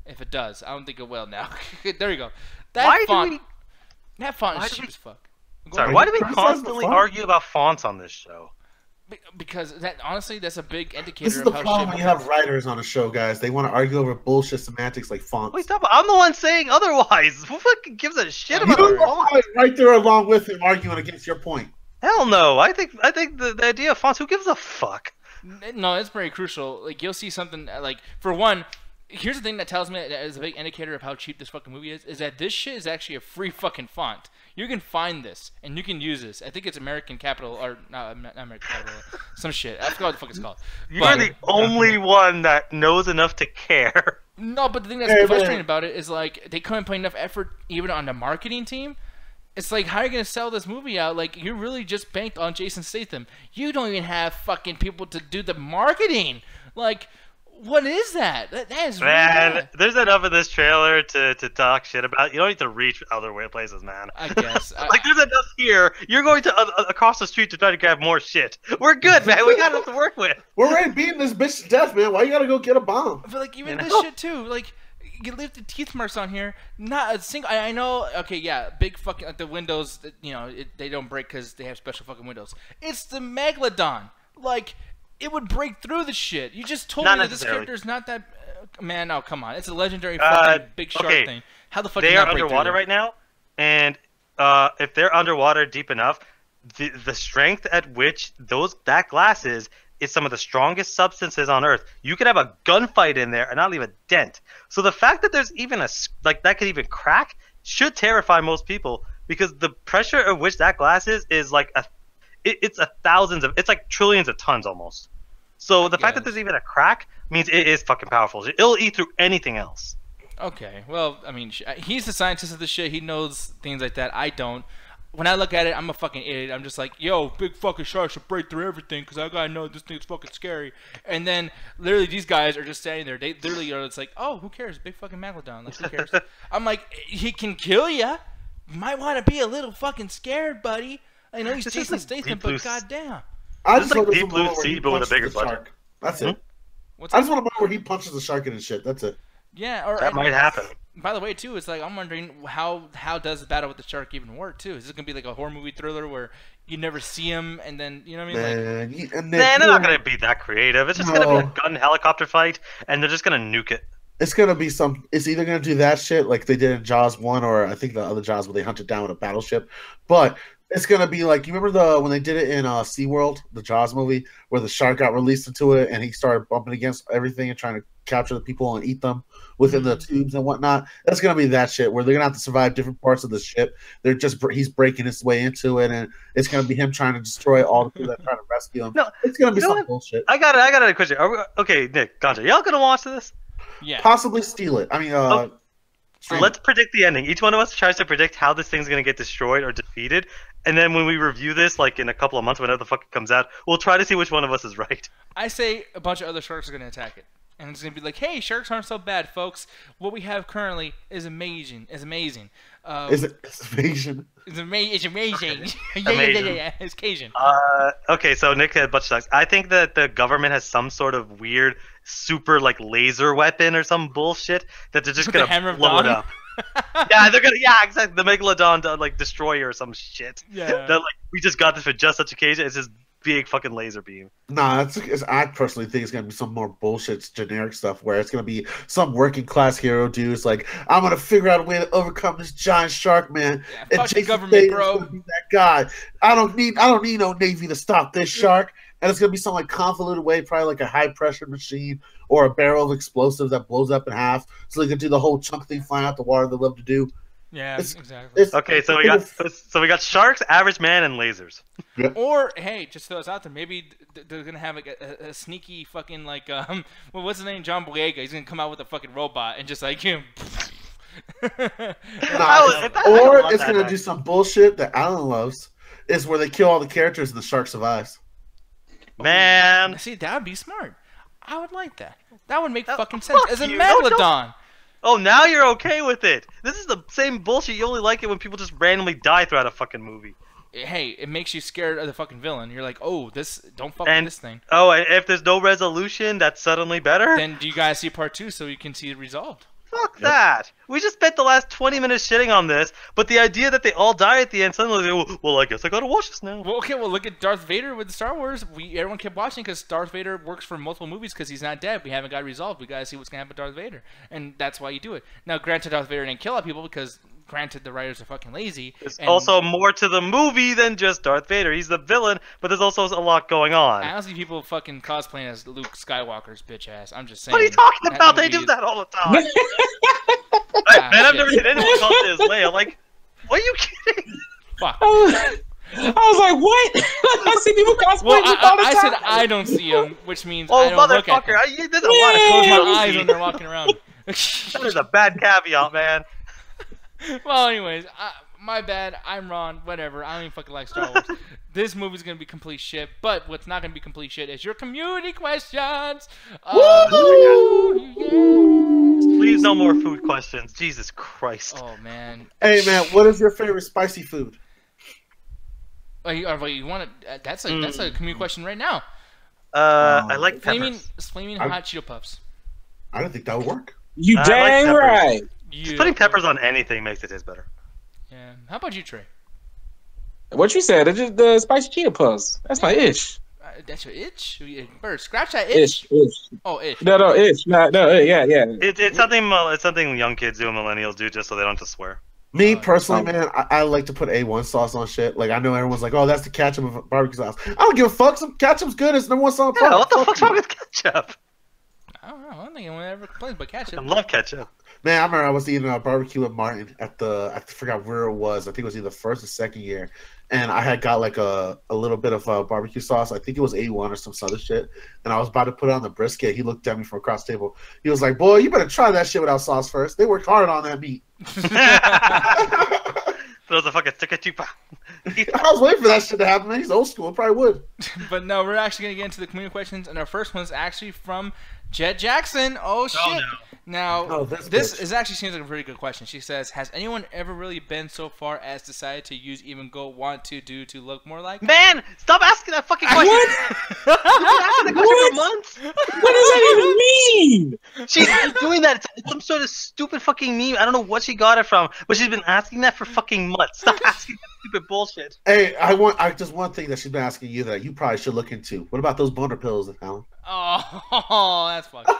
If it does, I don't think it will now. There you go. That font is cheap as fuck. Sorry, why do we constantly argue about fonts on this show? Because that honestly, that's a big indicator. This is the problem when you have writers on a show, guys. They want to argue over bullshit semantics like fonts. Wait, stop! I'm the one saying otherwise. Who fucking gives a shit about the font? Right there, along with him, arguing against your point. Hell no! I think the idea of fonts. Who gives a fuck? No, it's very crucial. Like, you'll see something like, for one, here's the thing that tells me that is a big indicator of how cheap this fucking movie is that this shit is actually a free fucking font. You can find this and you can use this. I think it's American Capital or not American Capital, some shit. I forgot what the fuck it's called. You're the only one that knows enough to care. No, but the thing that's frustrating about it is like they couldn't put enough effort even on the marketing team. It's like, how are you going to sell this movie out? Like, you really just banked on Jason Statham. You don't even have fucking people to do the marketing. Like, what is that? That is man, really there's enough of this trailer to talk shit about. You don't need to reach other places, man. I guess. Like, there's enough here. You're going to across the street to try to grab more shit. We're good, man. We got enough to work with. We're already beating this bitch to death, man. Why you got to go get a bomb? But, like, even this shit, too. Like, you leave the teeth marks on here. Not a single. I know. Okay, yeah, big fucking like the windows. You know, they don't break because they have special fucking windows. It's the Megalodon. Like, it would break through the shit. You just told me that this character's not that. Man, no, come on. It's a legiondary fucking big shark thing. How the fuck? They are underwater right now, and if they're underwater deep enough, the strength at which that glass is some of the strongest substances on Earth. You could have a gunfight in there and not leave a dent. So the fact that there's even that could even crack should terrify most people, because the pressure at which that glass is like it's like trillions of tons almost. So the fact that there's even a crack means it is fucking powerful. It'll eat through anything else. Okay, well, I mean, he's the scientist of the shit. He knows things like that. I don't. When I look at it, I'm a fucking idiot. I'm just like, yo, big fucking shark should break through everything because I gotta know this thing's fucking scary. And then, literally, these guys are just standing there. They literally are it's like, oh, who cares? Big fucking Megalodon. Like, who cares? I'm like, he can kill ya. You might want to be a little fucking scared, buddy. I know he's Jason Statham, but goddamn. I just like Deep Blue Sea, but with a bigger budget. That's it. I just want to know where he punches the shark in and shit. That's it. Yeah, or that might happen. By the way, too, it's like I'm wondering how does the battle with the shark even work too? Is this gonna be like a horror movie thriller where you never see him and then you know what I mean? They're not gonna be that creative. It's just gonna be a gun helicopter fight, and they're just gonna nuke it. It's gonna be it's either gonna do that shit like they did in Jaws 1, or I think the other Jaws where they hunted down with a battleship. But it's gonna be like, you remember when they did it in SeaWorld, the Jaws movie, where the shark got released into it and he started bumping against everything and trying to capture the people and eat them within the tubes and whatnot. That's gonna be that shit where they're gonna have to survive different parts of the ship. He's breaking his way into it, and it's gonna be him trying to destroy all the people that are trying to rescue him. No, it's gonna be some bullshit. I got a question. Okay, Nick, Ganja, y'all gonna watch this? Yeah. Possibly steal it. I mean, Let's predict the ending. Each one of us tries to predict how this thing's gonna get destroyed or defeated, and then when we review this, like in a couple of months, whenever the fuck it comes out, we'll try to see which one of us is right. I say a bunch of other sharks are gonna attack it, and it's gonna be like, "Hey, sharks aren't so bad, folks. What we have currently is amazing. Is amazing. It's Asian. It's amazing. Yeah. It's Cajun. Okay, so Nick had a bunch of sucks. I think that the government has some sort of weird, super like laser weapon or some bullshit that they're just gonna blow it up. Yeah, they're gonna. Yeah, exactly. The Megalodon like destroyer or some shit. Yeah. That like we just got this for just such occasion. It's this big fucking laser beam. Nah, I personally think it's gonna be some more bullshit, generic stuff where it's gonna be some working class hero dudes like, I'm gonna figure out a way to overcome this giant shark, man. Yeah, and fuck the Jason government, Statham's bro. gonna be that guy. I don't need no navy to stop this shark. And it's gonna be some like convoluted way, probably like a high pressure machine or a barrel of explosives that blows up in half, so they can do the whole chunk thing flying out the water they love to do. Yeah, exactly. Okay, so we got sharks, average man, and lasers. Yeah. Or hey, just throw us out there. Maybe they're gonna have like a sneaky fucking like well, what's his name? John Boyega. He's gonna come out with a fucking robot and just like him. Or it's gonna do some bullshit that Alan loves. Is where they kill all the characters and the shark survives. Man, See, that would be smart. I would like that. That would make fucking sense. fuck As a you. Megalodon. Oh, now you're okay with it. This is the same bullshit. You only like it when people just randomly die throughout a fucking movie. Hey, it makes you scared of the fucking villain. You're like, oh, don't fuck with this thing. Oh, and if there's no resolution, that's suddenly better? Then do you guys see part 2 so you can see it resolved? Fuck that. We just spent the last 20 minutes shitting on this, but the idea that they all die at the end, suddenly they go, well, I guess I gotta watch this now. Well, okay, look at Darth Vader with Star Wars. Everyone kept watching because Darth Vader works for multiple movies because he's not dead. We haven't got it resolved. We gotta see what's gonna happen with Darth Vader, and that's why you do it. Now, granted, Darth Vader didn't kill a lot of people because, granted, the writers are fucking lazy. There's also more to the movie than just Darth Vader. He's the villain, but there's also a lot going on. I don't see people fucking cosplaying as Luke Skywalker's bitch ass. I'm just saying. What are you talking about? They do that all the time. Man, I've never seen anyone cosplay as Leia. Like, what are you kidding? Fuck. I was like, what? I see people cosplay Well, all the time. I said I don't see them, which means Oh, I don't look at them. motherfucker. There's a lot of Close my close eyes when they're walking around. That is a bad caveat, man. Well, anyways, my bad. I'm wrong. Whatever. I don't even fucking like Star Wars. This movie's gonna be complete shit. But what's not gonna be complete shit is your community questions. Please, no more food questions. Jesus Christ. Oh man. Hey man, what is your favorite spicy food? You want to? That's a community question right now. I like peppers. Flaming hot Cheeto Puffs. I don't think that would work. You I dang like right. Just putting peppers on anything makes it taste better. Yeah. How about you, Trey? What you said? It's just the spicy Cheetah Puffs. That's my ish. That's your itch? Bird, scratch that itch. Ish. Oh, itch. No, ish. No, yeah. It's something young kids do and millennials do just so they don't have to swear. Me personally, man, I like to put A1 sauce on shit. Like I know everyone's like, "Oh, that's the ketchup of barbecue sauce." I don't give a fuck. Some ketchup's good. It's number one song. Yeah, what the fuck's wrong with ketchup? I don't know. I don't think anyone ever complains about ketchup. I love ketchup. Man, I remember I was eating a barbecue with Martin at I forgot where it was. I think it was either first or second year, and I had got like a little bit of barbecue sauce. I think it was A1 or some other shit, and I was about to put it on the brisket. He looked at me from across the table. He was like, "Boy, you better try that shit without sauce first. They worked hard on that meat." Throws a fucking stick at you. I was waiting for that shit to happen, man. He's old school. It probably would. But no, we're actually going to get into the community questions, and our first one is actually from Jet Jackson. Oh, shit. no. Now, this bitch. is actually seems like a pretty good question. She says, has anyone ever really been so far as decided to use even go want to do to look more like? Man, stop asking that fucking question. You've been asking that question for months. What does that even mean? She's been doing that. It's some sort of stupid fucking meme. I don't know what she got it from, but she's been asking that for fucking months. Stop asking that stupid bullshit. Hey, just one thing that she's been asking you that you probably should look into. What about those boner pills, Alan? Oh, that's fucked.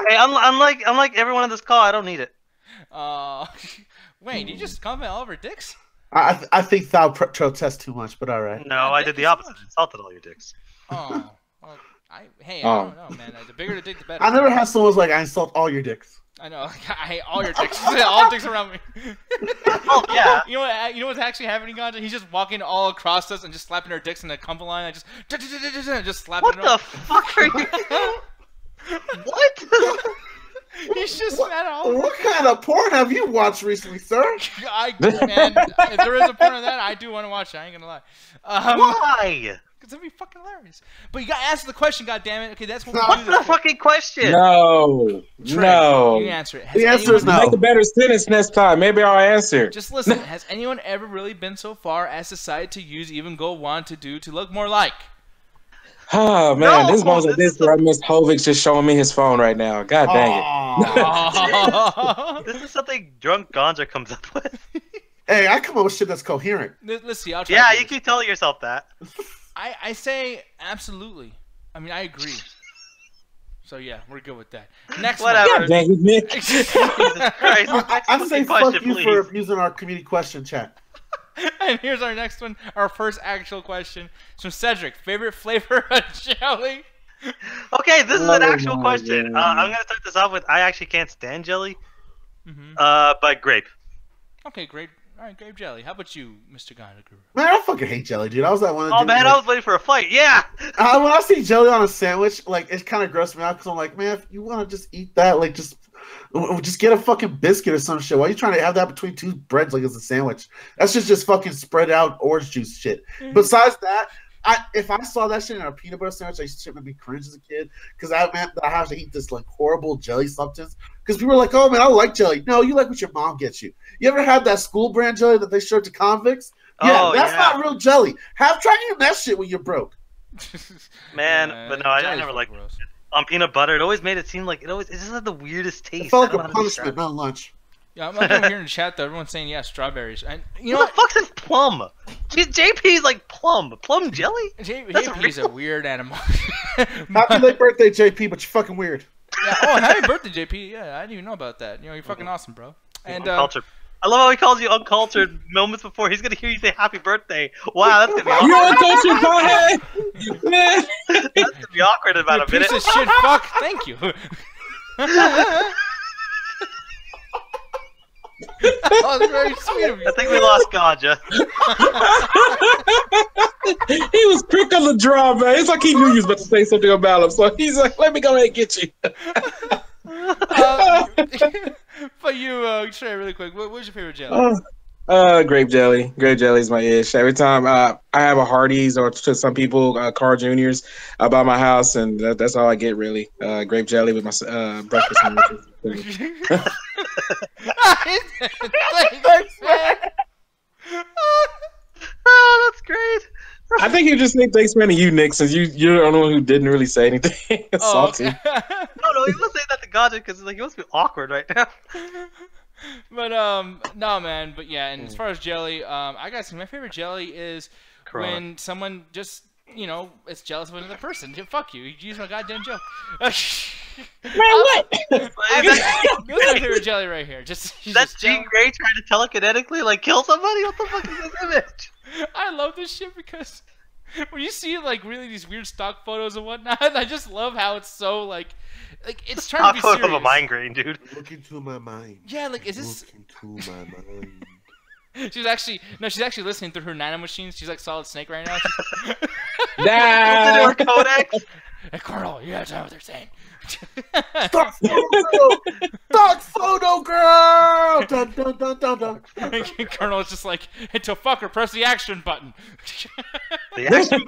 Hey, unlike everyone on this call, I don't need it. Wait, you just comment all over dicks? I think thou protest too much, but all right. No, I did the opposite. Insulted all your dicks. Oh, well, I don't know, man. The bigger the dick, the better. I never had someone's like, I insult all your dicks. I know. I hate all your dicks. All dicks around me. Oh yeah. You know what's actually happening, Ganja? He's just walking all across us and just slapping our dicks in a combo line. I just slapping What them. the fuck are you? What? He He's just mad all over. What kind of porn have you watched recently, sir? Man, if there is a point of that, I do want to watch it. I ain't gonna lie. Why? Because it'd be fucking hilarious. But you gotta answer the question, goddammit. Okay, that's what we What's do this the for. fucking question? No. Trey, No. you answer it. The answer is no. Make a better sentence next time. Maybe I'll answer. Just listen. Has anyone ever really been so far as decided to use, even go want to do, to look more like? Oh man, No, this moments like this this is where I miss Hovix just showing me his phone right now. God dang it. Aw. This is something drunk ganja comes up with. Hey, I come up with shit that's coherent. Let's see. I'll try. Yeah, to do you this. keep telling yourself that. I say absolutely. I mean, I agree. So yeah, we're good with that. Next Whatever. God dang it, Nick. Jesus Christ. I say fuck question, you please. for using our community question chat. And here's our next one. Our first actual question. It's from Cedric. Favorite flavor of jelly? Okay, this is an Oh actual my question. God. I'm gonna start this off with I actually can't stand jelly. Mm-hmm. But grape. Okay, great. All right, grape jelly. How about you, Mr. Gallagher? Man, I fucking hate jelly, dude. I was that one. Oh man, I was waiting for a fight. Yeah. When I see jelly on a sandwich, like it kind of grosses me out because I'm like, man, if you want to just eat that, like just get a fucking biscuit or some shit. Why are you trying to have that between two breads like it's a sandwich? That's just fucking spread out orange juice shit. Besides that, if I saw that shit in a peanut butter sandwich, I shit would be cringe as a kid because that meant that I have to eat this like horrible jelly substance. Because people are like, oh man, I like jelly. No, you like what your mom gets you. You ever had that school brand jelly that they serve to convicts? Yeah, that's not real jelly. Try eating that shit when you're broke. Man, but no, I jelly's never liked gross. it. On peanut butter, it always made it seem like it just had the weirdest taste. It felt I don't like a know how to describe punishment, not lunch. Yeah, I'm looking over here in the chat though. Everyone's saying strawberries. And you know What what? the fuck's this plum? JP's like plum jelly. That's JP's a weird animal. Happy late birthday, JP, but you're fucking weird. Yeah, oh, happy birthday, JP. Yeah, I didn't even know about that. You know, you're fucking awesome, bro. And Uncultured. I love how he calls you uncultured moments before he's gonna hear you say happy birthday. Wow, that's gonna be awkward. You uncultured pothead? Man. That's gonna be awkward in about a you piece minute. of shit fuck. Thank you. Oh, that's very sweet of you. I think we lost Ganja. He was quick on the draw, man. It's like he knew you was about to say something about him. So he's like, let me go ahead and get you. But you, Trey, really quick, what's your favorite jelly? Grape jelly. Grape jelly is my ish. Every time I have a Hardee's or to some people, Carl Jr.'s by my house, and that's all I get really. Grape jelly with my breakfast sandwiches. Thanks, man. Oh, that's great. I think you just think thanks, man, to you, Nick, since you're the only one who didn't really say anything. Salty. Okay. No, he must say that to Ganja because like he must be awkward right now. But no, man. But yeah, and as far as jelly, I gotta say my favorite jelly is when someone just is jealous of another person. Fuck you. You use my goddamn joke. Man, what? This is my favorite jelly right here. Just That's Jean Grey trying to telekinetically like kill somebody. What the fuck is this image? I love this shit because when you see like really these weird stock photos and whatnot, I just love how it's so like it's trying to be serious. Of a migraine, dude. Look into my mind. Yeah, like is this? Look into my mind. She's actually listening through her nano machines. She's like Solid Snake right now. Nah. Codex. Hey, Carl, you have to know what they're saying. Stock photo, girl. Dun, dun, dun, dun, dun. Colonel is just like, hey, to fucker, press the action button. The action.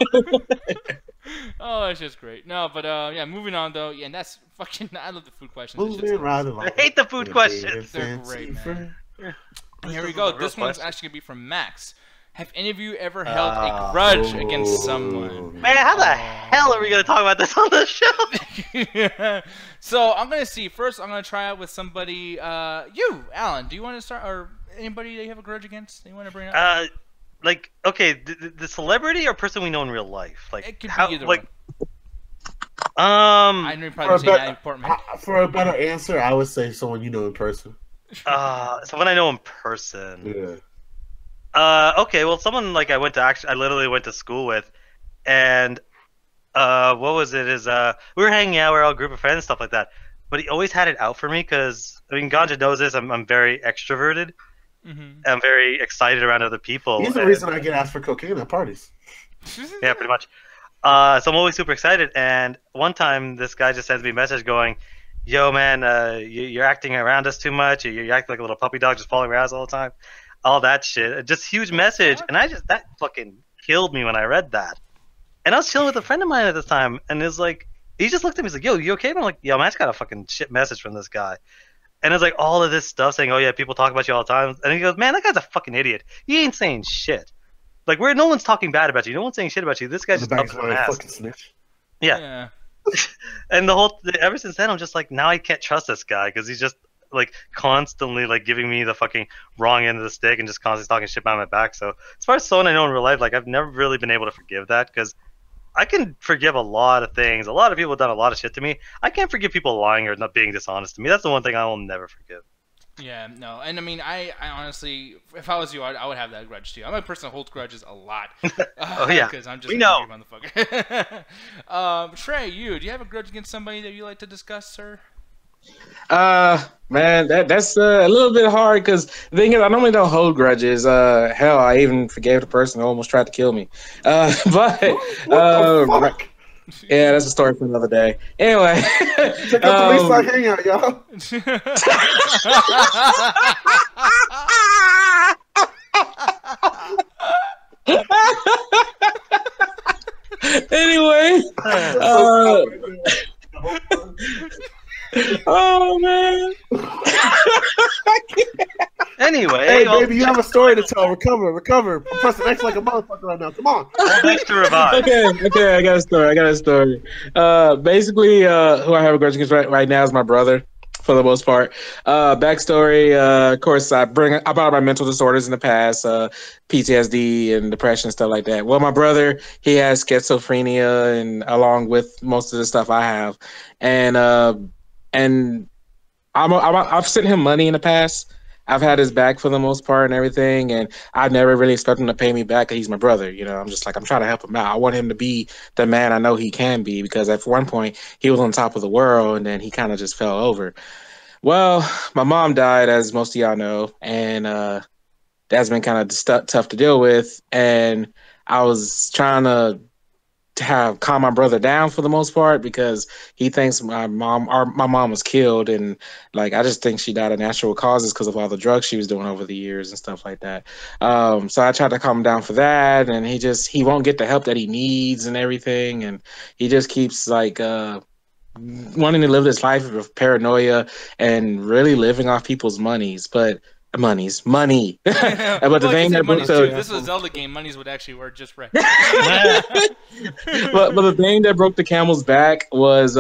Oh, that's just great. No, but yeah, moving on though. Yeah, and that's fucking. I love the food questions. That shit's Moving right along. I hate the food questions. They're great, man. And here we go. This one's actually gonna be from Max. Have any of you ever held a grudge against someone? Man, how the hell are we gonna talk about this on the show? So I'm gonna see. First, I'm gonna try out with somebody. You, Alan. Do you want to start, or anybody that you have a grudge against? That you want to bring up? Like, okay, the celebrity or person we know in real life? Like, It could how, be either like, I know you probably say that important. For a better answer, I would say someone you know in person. someone I know in person. Yeah. Okay, well, someone like I literally went to school with, and what was it? We were hanging out, we were all a group of friends, stuff like that. But he always had it out for me because I mean, Ganja knows this. I'm very extroverted. Mm-hmm. I'm very excited around other people. He's the reason I get asked for cocaine at parties. Yeah, pretty much. So I'm always super excited. And one time, this guy just sends me a message going, yo, man, you're acting around us too much. You act like a little puppy dog just following around us all the time. All that shit. Just huge message. And that fucking killed me when I read that. And I was chilling with a friend of mine at the time, and it's like, he just looked at me, he's like, yo, you okay? And I'm like, yo, man, I just got a fucking shit message from this guy. And it's like all of this stuff saying, oh yeah, people talk about you all the time. And he goes, man, that guy's a fucking idiot. He ain't saying shit. Like, no one's talking bad about you. No one's saying shit about you. This guy's just up his ass. Fucking snitch. Yeah. And ever since then, I'm just like, now I can't trust this guy because he's just like constantly like giving me the fucking wrong end of the stick and just constantly talking shit behind my back. So as far as someone I know in real life, like I've never really been able to forgive that because I can forgive a lot of things. A lot of people have done a lot of shit to me. I can't forgive people lying or not being dishonest to me. That's the one thing I will never forgive. Yeah, no, and I mean, I honestly, if I was you, I would have that grudge too. I'm a person that holds grudges a lot. Oh yeah, because I'm just we know. Motherfucker. Trey, do you have a grudge against somebody that you like to discuss, sir? Man, that's a little bit hard because the thing is, I normally don't hold grudges. Hell, I even forgave the person who almost tried to kill me. But What the fuck? yeah, that's a story for another day. Anyway, Check out the Leaside Hangout, y'all. anyway, oh man. Anyway, Hey, baby, you have a story to tell. Recover. I'm pressing X like a motherfucker right now. Come on. Thanks to revive. Okay, I got a story. Basically, who I have a grudge against right now is my brother, for the most part. Backstory, of course, I brought up my mental disorders in the past, PTSD and depression, stuff like that. Well, my brother, he has schizophrenia, and along with most of the stuff I have, and I've sent him money in the past. I've had his back for the most part and everything, and I never really expect him to pay me back. He's my brother, you know. I'm just like, I'm trying to help him out. I want him to be the man I know he can be, because at one point he was on top of the world, and then he kind of just fell over. Well, my mom died, as most of y'all know, and that's been kind of tough to deal with. And I was trying to calm my brother down for the most part, because he thinks my mom was killed, and like I just think she died of natural causes because of all the drugs she was doing over the years and stuff like that. So I tried to calm him down for that, and he won't get the help that he needs and everything, and he just keeps like wanting to live this life of paranoia and really living off people's money. But the thing that broke this was a Zelda game. Monies would actually work just right. but the thing that broke the camel's back was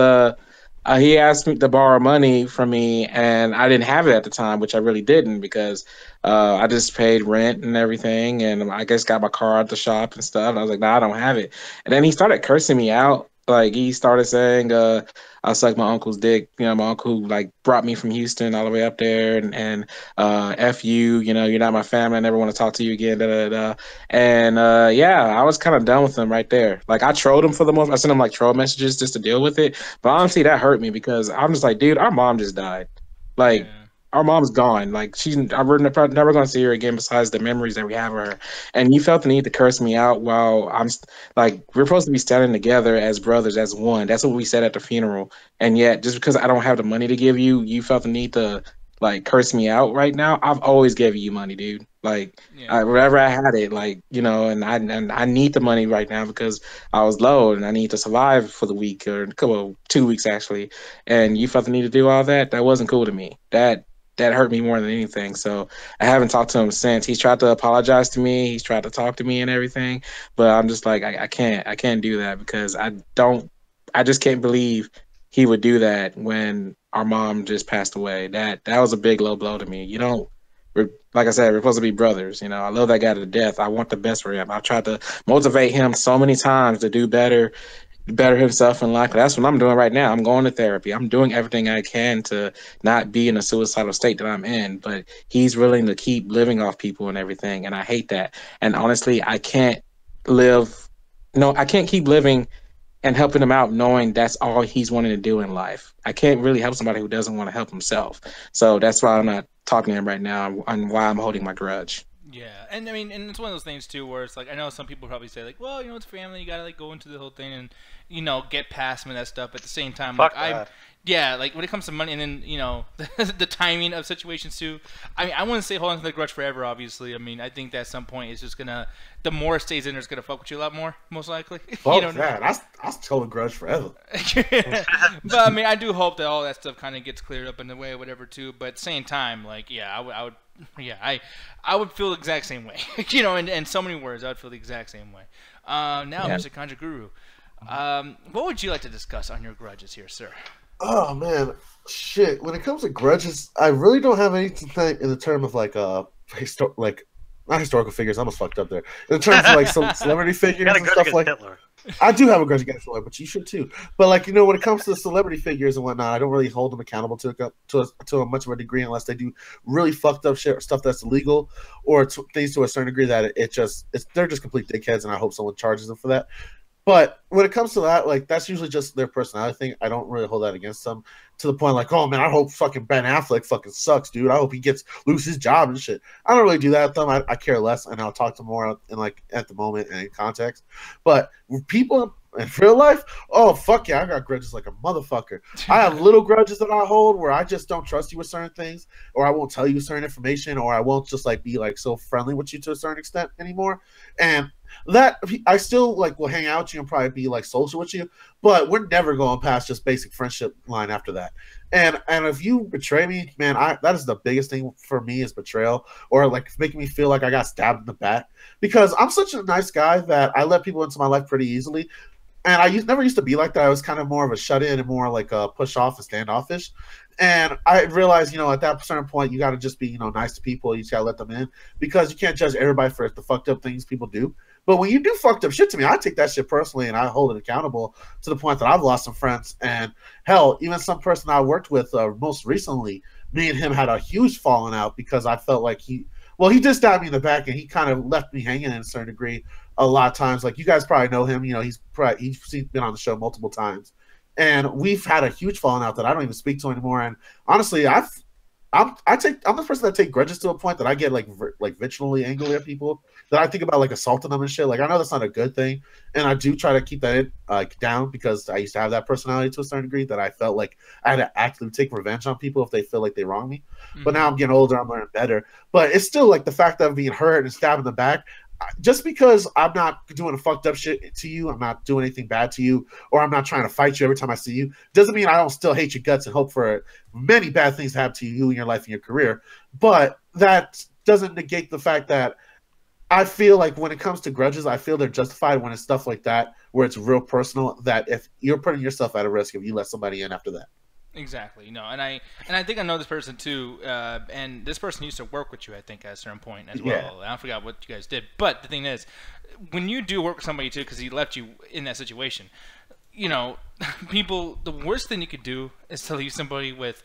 he asked me to borrow money from me, and I didn't have it at the time, which I really didn't, because I just paid rent and everything, and I guess got my car at the shop and stuff. And I was like, nah, I don't have it. And then he started cursing me out. Like, he started saying I suck my uncle's dick. You know, my uncle like brought me from Houston all the way up there, and F you, you know, you're not my family. I never want to talk to you again. Da, da, da. And yeah, I was kind of done with him right there. Like, I trolled him for the most. I sent him like troll messages just to deal with it. But honestly, that hurt me, because I'm just like, dude, our mom just died. Like, our mom's gone. Like, we're never going to see her again, besides the memories that we have of her. And you felt the need to curse me out while I'm like, we're supposed to be standing together as brothers, as one. That's what we said at the funeral. And yet, just because I don't have the money to give you, you felt the need to like curse me out right now. I've always given you money, dude. Like, wherever I had it, like, you know, and I need the money right now because I was low and I need to survive for the week, or 2 weeks actually. And you felt the need to do all that. That wasn't cool to me. That hurt me more than anything. So I haven't talked to him since. He's tried to apologize to me. He's tried to talk to me and everything, but I'm just like, I can't do that, because I just can't believe he would do that when our mom just passed away. That was a big low blow to me. Like I said, we're supposed to be brothers. You know, I love that guy to death. I want the best for him. I've tried to motivate him so many times to do better himself in life. That's what I'm doing right now. I'm going to therapy. I'm doing everything I can to not be in a suicidal state that I'm in, but he's willing to keep living off people and everything, and I hate that. And honestly, I can't keep living and helping him out knowing that's all he's wanting to do in life. I can't really help somebody who doesn't want to help himself. So that's why I'm not talking to him right now, and why I'm holding my grudge. Yeah, and I mean, and it's one of those things too, where it's like, I know some people probably say like, well, you know, it's family, you gotta like go into the whole thing and, you know, get past some of that stuff. At the same time, like, Yeah, like when it comes to money, and then the timing of situations too. I mean, I wouldn't say hold on to the grudge forever. Obviously, I mean, I think that at some point it's just gonna, the more it stays in there, it's gonna fuck with you a lot more, most likely. Fuck that. I still a grudge forever. But I mean, I do hope that all that stuff kind of gets cleared up in the way, or whatever too. But at the same time, like, yeah, I would feel the exact same way. In so many words, I would feel the exact same way. Now, Mr. Conjure Guru, what would you like to discuss on your grudges here, sir? Oh man, shit. When it comes to grudges, I really don't have anything in the term of like not historical figures. I almost fucked up there. In terms of like some celebrity figures and stuff like. Hitler. I do have a grudge against Hitler, but you should too. But like when it comes to celebrity figures and whatnot, I don't really hold them accountable to a much of a degree unless they do really fucked up shit or stuff that's illegal or things to a certain degree that they're just complete dickheads, and I hope someone charges them for that. But when it comes to that, like that's usually just their personality thing. I don't really hold that against them to the point like, oh man, I hope fucking Ben Affleck fucking sucks, dude. I hope he loses his job and shit. I don't really do that with them. I care less, and I'll talk to more in like at the moment and in context. But with people in real life, oh fuck yeah, I got grudges like a motherfucker. I have little grudges that I hold where I just don't trust you with certain things, or I won't tell you certain information, or I won't just like be like so friendly with you to a certain extent anymore. And that I still like will hang out with you and probably be like social with you, but we're never going past just basic friendship line after that. And if you betray me, man, that is the biggest thing for me is betrayal, or like making me feel like I got stabbed in the back, because I'm such a nice guy that I let people into my life pretty easily. And I never used to be like that. I was kind of more of a shut-in and more like a push-off and standoffish. And I realized, at that certain point, you got to just be, nice to people. You just got to let them in, because you can't judge everybody for the fucked up things people do. But when you do fucked up shit to me, I take that shit personally, and I hold it accountable to the point that I've lost some friends. And hell, even some person I worked with most recently, me and him had a huge falling out because I felt like he did stab me in the back, and he kind of left me hanging in a certain degree a lot of times. Like, you guys probably know him. He's been on the show multiple times. And we've had a huge falling out that I don't even speak to anymore. And honestly, I'm the person that take grudges to a point that I get like vitriolly angry at people, that I think about like assaulting them and shit. Like, I know that's not a good thing, and I do try to keep that down, because I used to have that personality to a certain degree that I felt like I had to actively take revenge on people if they feel like they wrong me. Mm-hmm. But now I'm getting older, I'm learning better. But it's still like the fact that I'm being hurt and stabbed in the back. Just because I'm not doing a fucked up shit to you, I'm not doing anything bad to you, or I'm not trying to fight you every time I see you, doesn't mean I don't still hate your guts and hope for many bad things to happen to you in your life and your career. But that doesn't negate the fact that I feel like when it comes to grudges, I feel they're justified when it's stuff like that, where it's real personal, that if you're putting yourself at a risk if you let somebody in after that. Exactly. And I think I know this person too, and this person used to work with you, I think, at a certain point as well. I forgot what you guys did, but the thing is, when you do work with somebody too, because he left you in that situation, people, the worst thing you could do is to leave somebody with,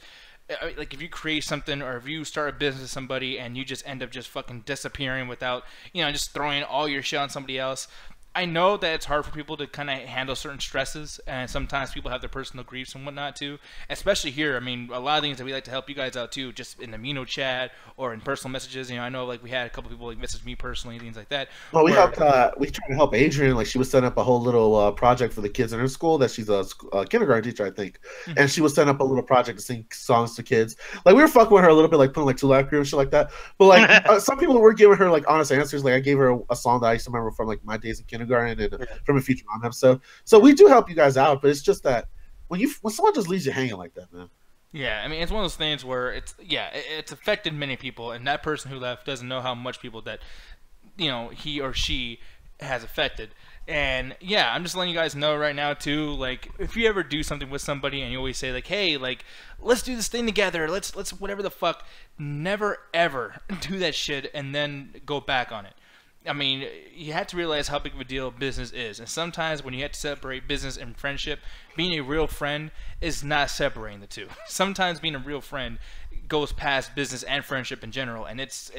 like, if you create something, or if you start a business with somebody and you just end up just fucking disappearing without, just throwing all your shit on somebody else. I know that it's hard for people to kind of handle certain stresses, and sometimes people have their personal griefs and whatnot too, especially here. I mean, a lot of things that we like to help you guys out too, just in the Mino chat or in personal messages. I know like we had a couple people like message me personally, things like that. Well, we tried to help Adrian. Like, she was setting up a whole little project for the kids in her school, that she's a kindergarten teacher, I think. Mm-hmm. And she was setting up a little project to sing songs to kids. Like, we were fucking with her a little bit, like putting like 2 Live Crew and shit like that. But like some people were giving her like honest answers. Like, I gave her a song that I used to remember from like my days in kindergarten and from a Futurama episode. So we do help you guys out, but it's just that when someone just leaves you hanging like that, man. Yeah, I mean, it's one of those things where it's affected many people, and that person who left doesn't know how much people that he or she has affected. And yeah, I'm just letting you guys know right now too, like, if you ever do something with somebody and you always say like, hey, like, let's do this thing together, let's whatever the fuck, never ever do that shit and then go back on it. I mean, you have to realize how big of a deal business is. And sometimes when you have to separate business and friendship, being a real friend is not separating the two. Sometimes being a real friend goes past business and friendship in general, and it's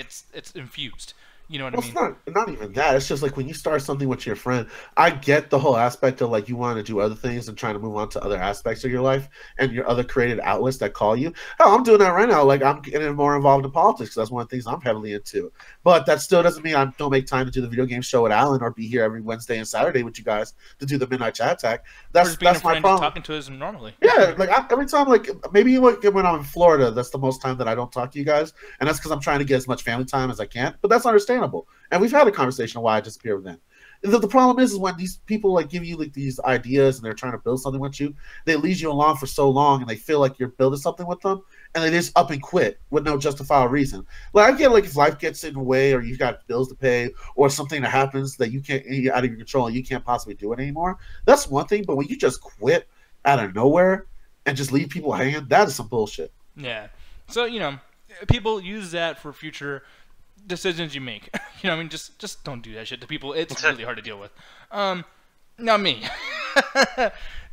infused. You know what I Well, mean? it's not even that. It's just like when you start something with your friend, I get the whole aspect of like you want to do other things and trying to move on to other aspects of your life and your other creative outlets that call you. Hell, I'm doing that right now. Like I'm getting more involved in politics 'cause that's one of the things I'm heavily into. But that still doesn't mean I don't make time to do the video game show with Alan or be here every Wednesday and Saturday with you guys to do the Midnight Chat Attack. Or just being a That's my friend and problem. talking to us normally. Yeah, like every time, like maybe like when I'm in Florida, that's the most time that I don't talk to you guys, and that's because I'm trying to get as much family time as I can. But that's understandable, and we've had a conversation of why I disappear with them. The problem is when these people like give you like these ideas and they're trying to build something with you, they lead you along for so long, and they feel like you're building something with them, and they just up and quit with no justifiable reason. Like I get like if life gets in the way, or you've got bills to pay, or something that happens that you can't you're out of your control and you can't possibly do it anymore. That's one thing, but when you just quit out of nowhere and just leave people hanging, that is some bullshit. Yeah. So, you know, people use that for future decisions you make. You know what I mean? Just don't do that shit to people. It's really hard to deal with. Not me.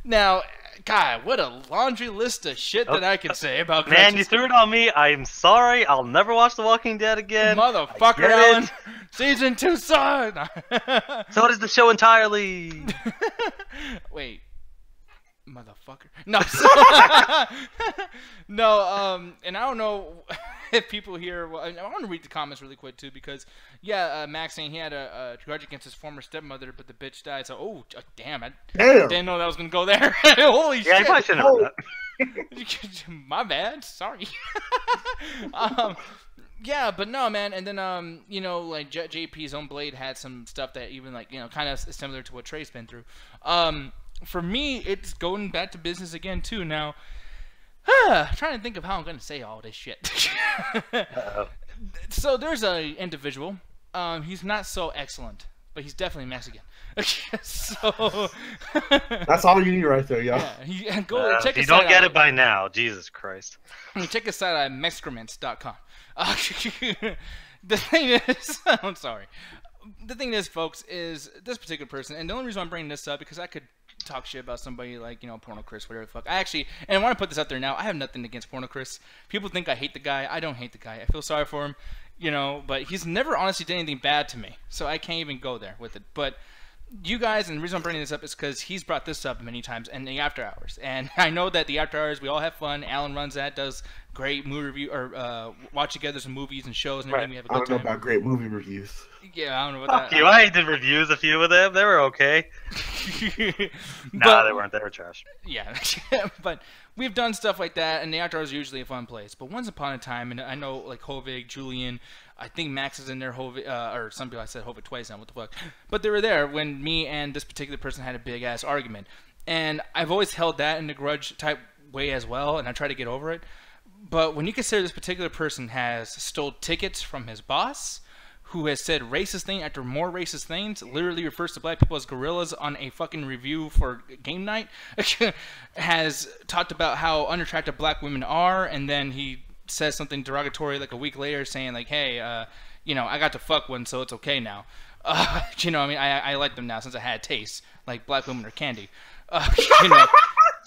Now, God, what a laundry list of shit that I could say about Man, you threw it on me. I'm sorry. I'll never watch The Walking Dead again. Motherfucker, Alan. Season 2 son. So does the show entirely. Wait. Motherfucker. No. No, and I don't know if people here. Well, I want to read the comments really quick too because, yeah, Max saying he had a grudge against his former stepmother, but the bitch died. So, damn, I didn't know that was gonna go there. Holy shit! Yeah, you probably shouldn't have that. My bad. Sorry. Yeah, but no, man. And then, you know, like JP's own Blade had some stuff that even like, you know, kind of similar to what Trey's been through. For me, it's going back to business again too. Now, trying to think of how I'm going to say all this shit. So there's a individual. He's not so excellent, but he's definitely Mexican. So that's all you need right there, y'all. Yeah, go check. If you don't get it by now, Jesus Christ. Check us out at mexcrements.com. The thing is, I'm sorry. The thing is, folks, is this particular person, and the only reason I'm bringing this up because I could talk shit about somebody like, you know, Porno Chris, whatever the fuck. I actually, and I want to put this out there now, I have nothing against Porno Chris. People think I hate the guy. I don't hate the guy. I feel sorry for him, you know, but he's never honestly did anything bad to me, so I can't even go there with it. But you guys, and the reason I'm bringing this up is because he's brought this up many times in the After Hours, and I know that the After Hours, we all have fun. Alan runs that, does great movie review, or watch together some movies and shows, and everything. We have a good I don't know time. About great movie reviews. Yeah, I don't know about Fuck you. I did reviews a few of them. They were okay. Nah, they weren't. They were trash. Yeah, but we've done stuff like that, and the After Hours is usually a fun place. But once upon a time, and I know like Hovig, Julian, I think Max is in there, Hovig, or some people, I said Hovig twice now, what the fuck. But they were there when me and this particular person had a big-ass argument. And I've always held that in a grudge type way as well, and I try to get over it. But when you consider this particular person has stole tickets from his boss, who has said racist thing after more racist things, literally refers to black people as gorillas on a fucking review for game night, has talked about how unattractive black women are, and then he says something derogatory like a week later saying like, hey, you know, I got to fuck one, so it's okay now. You know, I mean, I like them now since I had taste. Like, black women are candy. You know.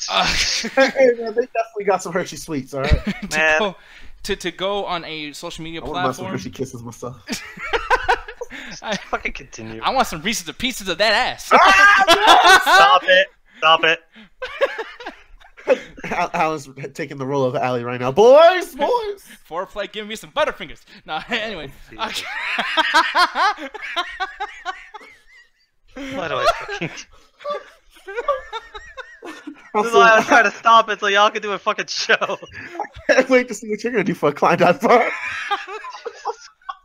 Hey, man, they definitely got some Hershey sweets, all right? Man. To go on a social media I want some platform. Hershey kisses myself. Fucking continue. I want some Reese's pieces of that ass. Stop it. Stop it. Alan's taking the role of Allie right now. Boys! Foreplay, give me some Butterfingers. No, anyway. Why do I fucking... This is why I was trying to stop it so y'all can do a fucking show. I can't wait to see what you're going to do for a Klondike bar.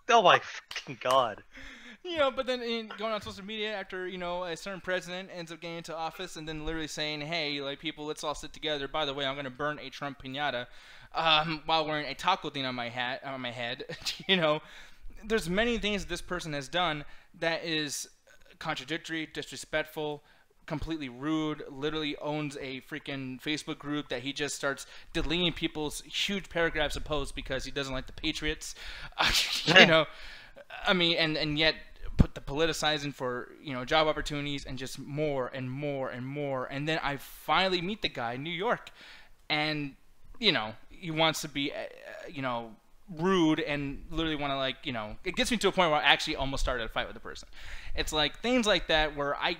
Oh my fucking god. You know, but then going on social media after, you know, a certain president ends up getting into office and then literally saying, hey, like, people, let's all sit together. By the way, I'm going to burn a Trump piñata while wearing a taco thing on my head. You know, there's many things that this person has done that is contradictory, disrespectful, completely rude, literally owns a freaking Facebook group that he just starts deleting people's huge paragraphs of posts because he doesn't like the Patriots. You know, I mean, and yet put the politicizing for, you know, job opportunities and just more and more and more. And then I finally meet the guy in New York, and, you know, he wants to be, you know, rude and literally want to, like, you know, it gets me to a point where I actually almost started a fight with the person. It's like things like that where I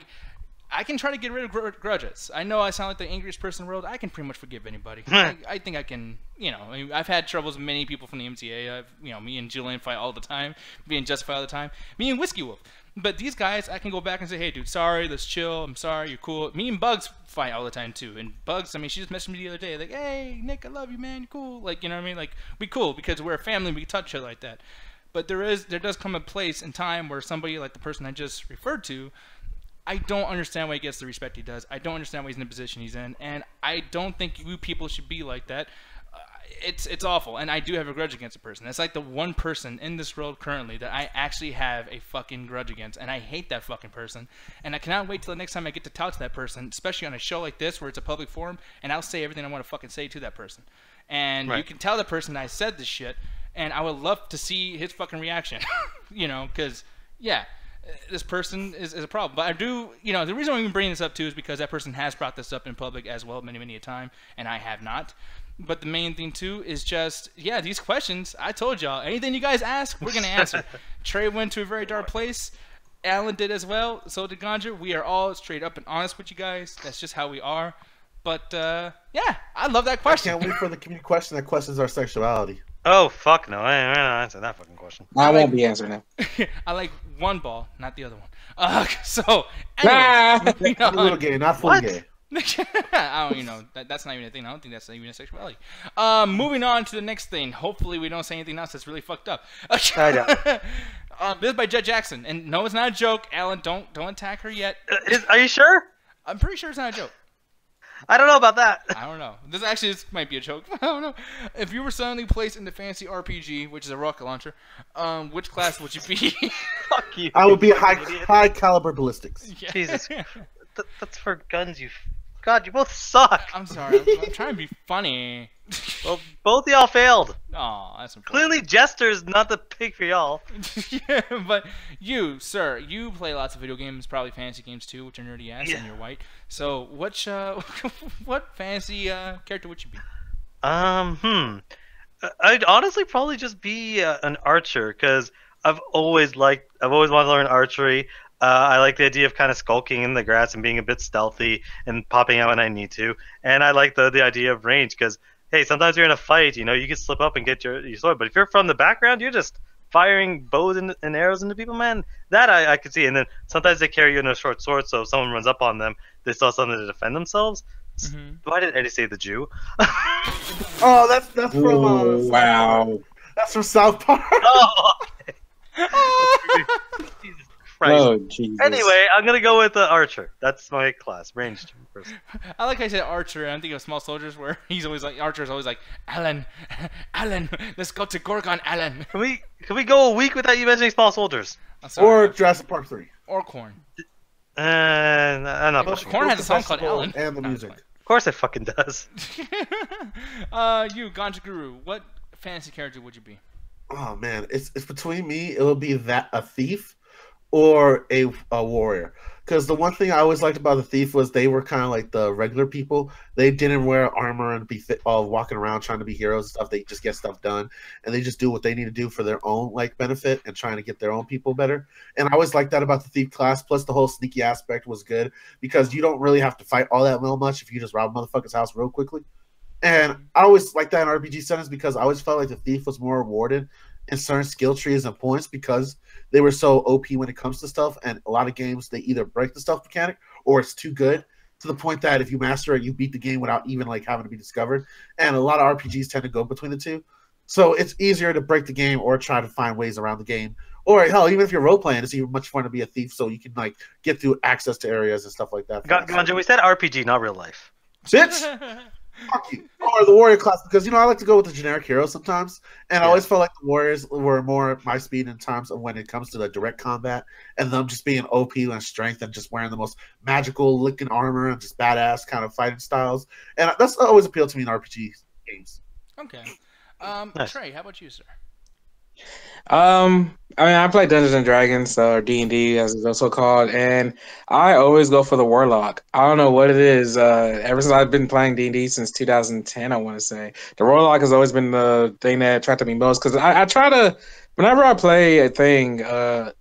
can try to get rid of grudges. I know I sound like the angriest person in the world. I can pretty much forgive anybody. I think I can, you know. I mean, I've had troubles with many people from the MTA. You know, me and Julian fight all the time. Me and Jess fight all the time. Me and Whiskey Wolf. But these guys, I can go back and say, hey, dude, sorry, let's chill. I'm sorry, you're cool. Me and Bugs fight all the time, too. And Bugs, I mean, she just messaged me the other day. Like, hey, Nick, I love you, man. You're cool. Like, you know what I mean? Like, we cool because we're a family. We can touch each other like that. But there does come a place in time where somebody like the person I just referred to, I don't understand why he gets the respect he does. I don't understand why he's in the position he's in, and I don't think you people should be like that. It's awful, and I do have a grudge against a person. That's like the one person in this world currently that I actually have a fucking grudge against, and I hate that fucking person. And I cannot wait till the next time I get to talk to that person, especially on a show like this where it's a public forum, and I'll say everything I want to fucking say to that person. And you can tell the person I said this shit, and I would love to see his fucking reaction, you know, because, yeah. This person is a problem. But I do, you know, the reason I'm even bringing this up too is because that person has brought this up in public as well many a time, and I have not. But the main thing too is just, yeah, these questions, I told y'all, anything you guys ask, we're going to answer. Trey went to a very dark place. Alan did as well. So did Ganja. We are all straight up and honest with you guys. That's just how we are. But, yeah, I love that question. I can't wait for the community question that questions our sexuality. Oh, fuck no. I ain't answering that fucking question. I won't be answering that. I like one ball, not the other one. So, anyways, moving on. A little gay, not full gay. I don't, you know, that's not even a thing. I don't think that's even a sexuality. Moving on to the next thing. Hopefully, we don't say anything else that's really fucked up. I know. This is by Jed Jackson, and no, it's not a joke. Alan, don't attack her yet. Are you sure? I'm pretty sure it's not a joke. I don't know about that. I don't know. This might be a joke. I don't know. If you were suddenly placed in the fancy RPG, which is a rocket launcher, which class would you be? Fuck you. I would be high caliber ballistics. Yeah. Jesus. That's for guns, you... God, you both suck. I'm sorry. I'm trying to be funny. Well, both of y'all failed. Aw, that's unfortunate. Clearly, Jester's not the pick for y'all. Yeah, but you, sir, you play lots of video games, probably fantasy games too, which are nerdy ass, and you're white. So, what fantasy character would you be? I'd honestly probably just be an archer, because I've always wanted to learn archery. I like the idea of kind of skulking in the grass and being a bit stealthy and popping out when I need to. And I like the idea of range, because hey, sometimes you're in a fight, you know, you can slip up and get your sword. But if you're from the background, you're just firing bows and arrows into people, man. That I could see. And then sometimes they carry you in a short sword, so if someone runs up on them, they still have something to defend themselves. Mm-hmm. Why did Eddie say the Jew? Oh, that's from wow. That's from South Park. Oh, okay. Jesus Christ. Oh, Jesus. Anyway, I'm gonna go with archer. That's my class, ranged person. I like how I said archer. I'm thinking of Small Soldiers, where he's always like, Archer's always like, Alan, let's go to Gorgon, Alan. Can we go a week without you mentioning Small Soldiers? Or Jurassic Park 3. Or Korn. I'm not pushing. Korn has a song called Alan. And the music. Of course it fucking does. You, Ganja Guru, what fantasy character would you be? Oh man, it's between me. It would be a thief or a warrior. Because the one thing I always liked about the thief was they were kind of like the regular people. They didn't wear armor and be walking around trying to be heroes and stuff. They just get stuff done, and they just do what they need to do for their own like benefit and trying to get their own people better. And I always liked that about the thief class. Plus, the whole sneaky aspect was good because you don't really have to fight all that much if you just rob a motherfucker's house real quickly. And I always liked that in RPG settings because I always felt like the thief was more rewarded in certain skill trees and points because they were so OP when it comes to stuff. And a lot of games, they either break the stealth mechanic or it's too good to the point that if you master it, you beat the game without even like having to be discovered. And a lot of RPGs tend to go between the two. So it's easier to break the game or try to find ways around the game. Or hell, even if you're role playing, it's even much fun to be a thief so you can like get through access to areas and stuff like that. Ganja, we said RPG, not real life. Bitch! Fuck you. Or the warrior class, because I like to go with the generic hero sometimes, and I always felt like the warriors were more at my speed in terms of when it comes to the direct combat, and them just being OP and strength and just wearing the most magical looking armor and just badass kind of fighting styles, and that's always appealed to me in RPG games. Okay, Nice. Trey, how about you, sir? I mean, I play Dungeons and Dragons, or D&D as it's also called, and I always go for the Warlock. I don't know what it is. Ever since I've been playing D&D since 2010, I want to say the Warlock has always been the thing that attracted me most because I try to. Whenever I play a thing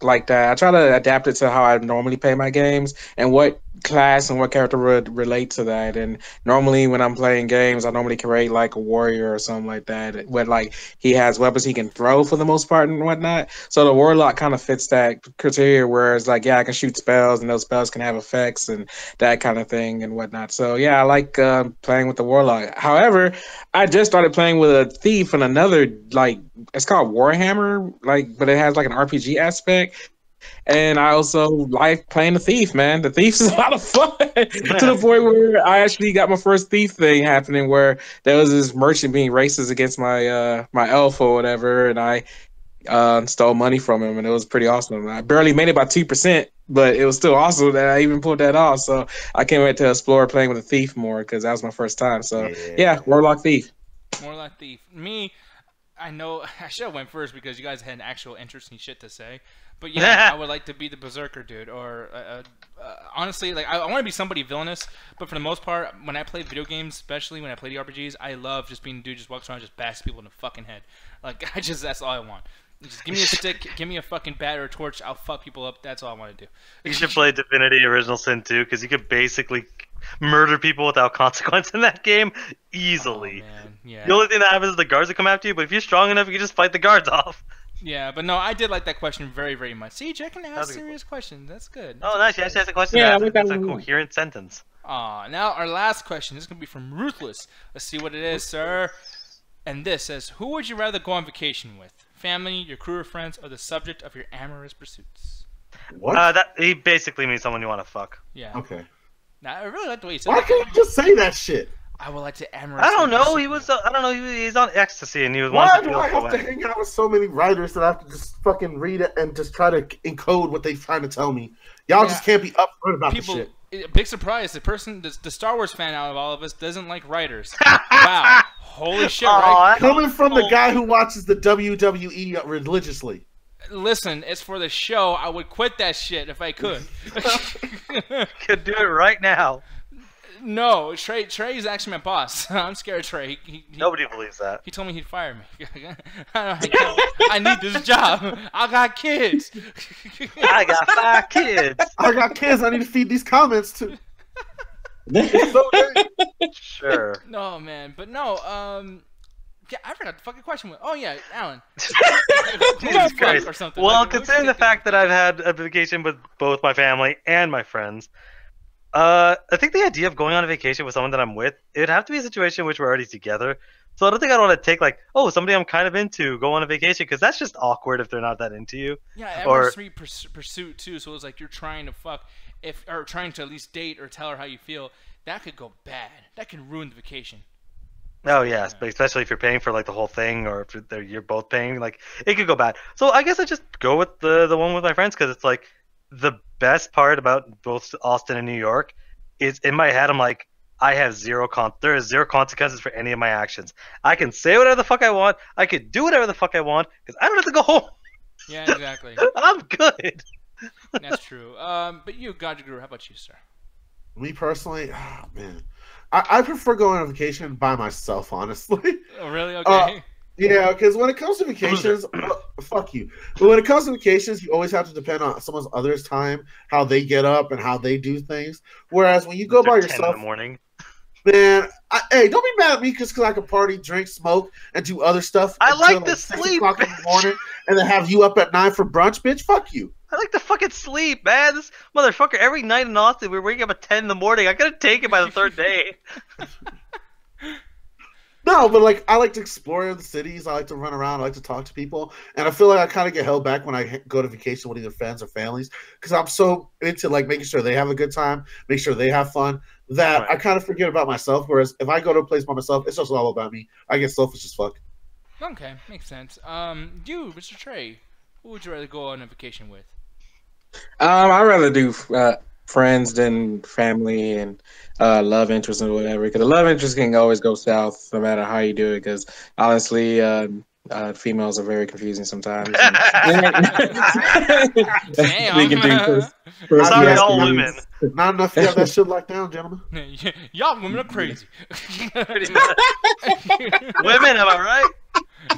like that, I try to adapt it to how I normally play my games and what class and what character would relate to that. And normally, when I'm playing games, I normally create like a warrior or something like that, where like he has weapons he can throw for the most part and whatnot. So the warlock kind of fits that criteria, where it's like, yeah, I can shoot spells and those spells can have effects and that kind of thing and whatnot. So yeah, I like playing with the warlock. However, I just started playing with a thief and another like it's called Warhammer, like, but it has like an RPG aspect. And I also like playing the thief, man. The thief is a lot of fun to the point where I actually got my first thief thing happening where there was this merchant being racist against my elf or whatever, and I stole money from him, and it was pretty awesome. I barely made it by 2%, but it was still awesome that I even pulled that off. So I can't wait to explore playing with a thief more because that was my first time. So yeah, Warlock Thief. More like thief. Me, I know I should have went first because you guys had an actual interesting shit to say. But yeah, I would like to be the berserker dude, or honestly, like I want to be somebody villainous. But for the most part, when I play video games, especially when I play the RPGs, I love just being a dude just walks around, and just bashes people in the fucking head. Like that's all I want. Just give me a stick, give me a fucking bat or a torch, I'll fuck people up. That's all I want to do. You should play Divinity Original Sin 2 because you could basically murder people without consequence in that game easily. Oh, man. Yeah. The only thing that happens is the guards that come after you, but if you're strong enough, you can just fight the guards off. Yeah, but no, I did like that question very, very much. See, Jack can ask serious questions. That's good. Oh, nice. You actually asked a question. Yeah, That's a coherent sentence. Now our last question. This is going to be from Ruthless. Let's see what it is, sir. And this says, who would you rather go on vacation with? Family, your crew or friends, or the subject of your amorous pursuits? What? That he basically means someone you want to fuck. Yeah. Okay. Now, I really like the way you said Why that. can't you just say that shit? I would like to amorous. I don't know. He was. I don't know. He's on ecstasy, and he was. Why wanting do to I feel have to away. hang out with so many writers that I have to just fucking read it and just try to encode what they're trying to tell me? Y'all just can't be upfront about the shit. Big surprise. The Star Wars fan out of all of us doesn't like writers. Wow. Holy shit, right? Coming from the guy who watches the WWE religiously. Listen, it's for the show. I would quit that shit if I could. Could do it right now. No, Trey's actually my boss. I'm scared of Trey. Nobody believes that. He told me he'd fire me. I need this job. I got kids. I got 5 kids. I got kids. I need to feed these comments too. Sure. No, man, but no. Yeah, I forgot the fucking question. Oh yeah, Alan. Jesus Christ. Or something. Well, Like, considering the fact that I've had a vacation with both my family and my friends, I think the idea of going on a vacation with someone that I'm with, it would have to be a situation in which we're already together. So I don't think I'd want to take like, oh, somebody I'm kind of into, go on a vacation, because that's just awkward if they're not that into you. Yeah, anniversary pursuit too. So it's like you're trying to fuck, or trying to at least date or tell her how you feel. That could go bad. That can ruin the vacation. Oh yes, but especially if you're paying for like the whole thing, or if you're both paying, like it could go bad. So I guess I just go with the one with my friends because it's like the best part about both Austin and New York is in my head I'm like I have there is zero consequences for any of my actions. I can say whatever the fuck I want. I could do whatever the fuck I want because I don't have to go home. Yeah, exactly. I'm good. That's true. But you, God Guru, how about you, sir? Me personally, oh, man, I prefer going on vacation by myself. Honestly. Oh, really? Okay. Yeah, because when it comes to vacations, fuck you. But when it comes to vacations, you always have to depend on someone other's time, how they get up and how they do things. Whereas when you go by 10 yourself, in the morning. man, hey, don't be mad at me because I can party, drink, smoke, and do other stuff. I like to 6 sleep, o'clock in the morning, and then have you up at 9 for brunch, bitch. Fuck you. I like to fucking sleep, man. This motherfucker, every night in Austin, we're waking up at 10 in the morning. I gotta take it by the third day. No, but like I like to explore the cities. I like to run around. I like to talk to people, and I feel like I kind of get held back when I go to vacation with either friends or families because I'm so into like making sure they have a good time, make sure they have fun that Right. I kind of forget about myself. Whereas if I go to a place by myself, it's just all about me. I get selfish as fuck. Okay, makes sense. You, Mr. Trey, who would you rather go on a vacation with? I'd rather do friends than family and love interest and whatever. Because the love interest can always go south no matter how you do it. Because honestly, Females are very confusing sometimes. Damn. Sorry, all women. Not enough you have that shit locked down, gentlemen. Y'all women are crazy. Pretty much. Women, am I right?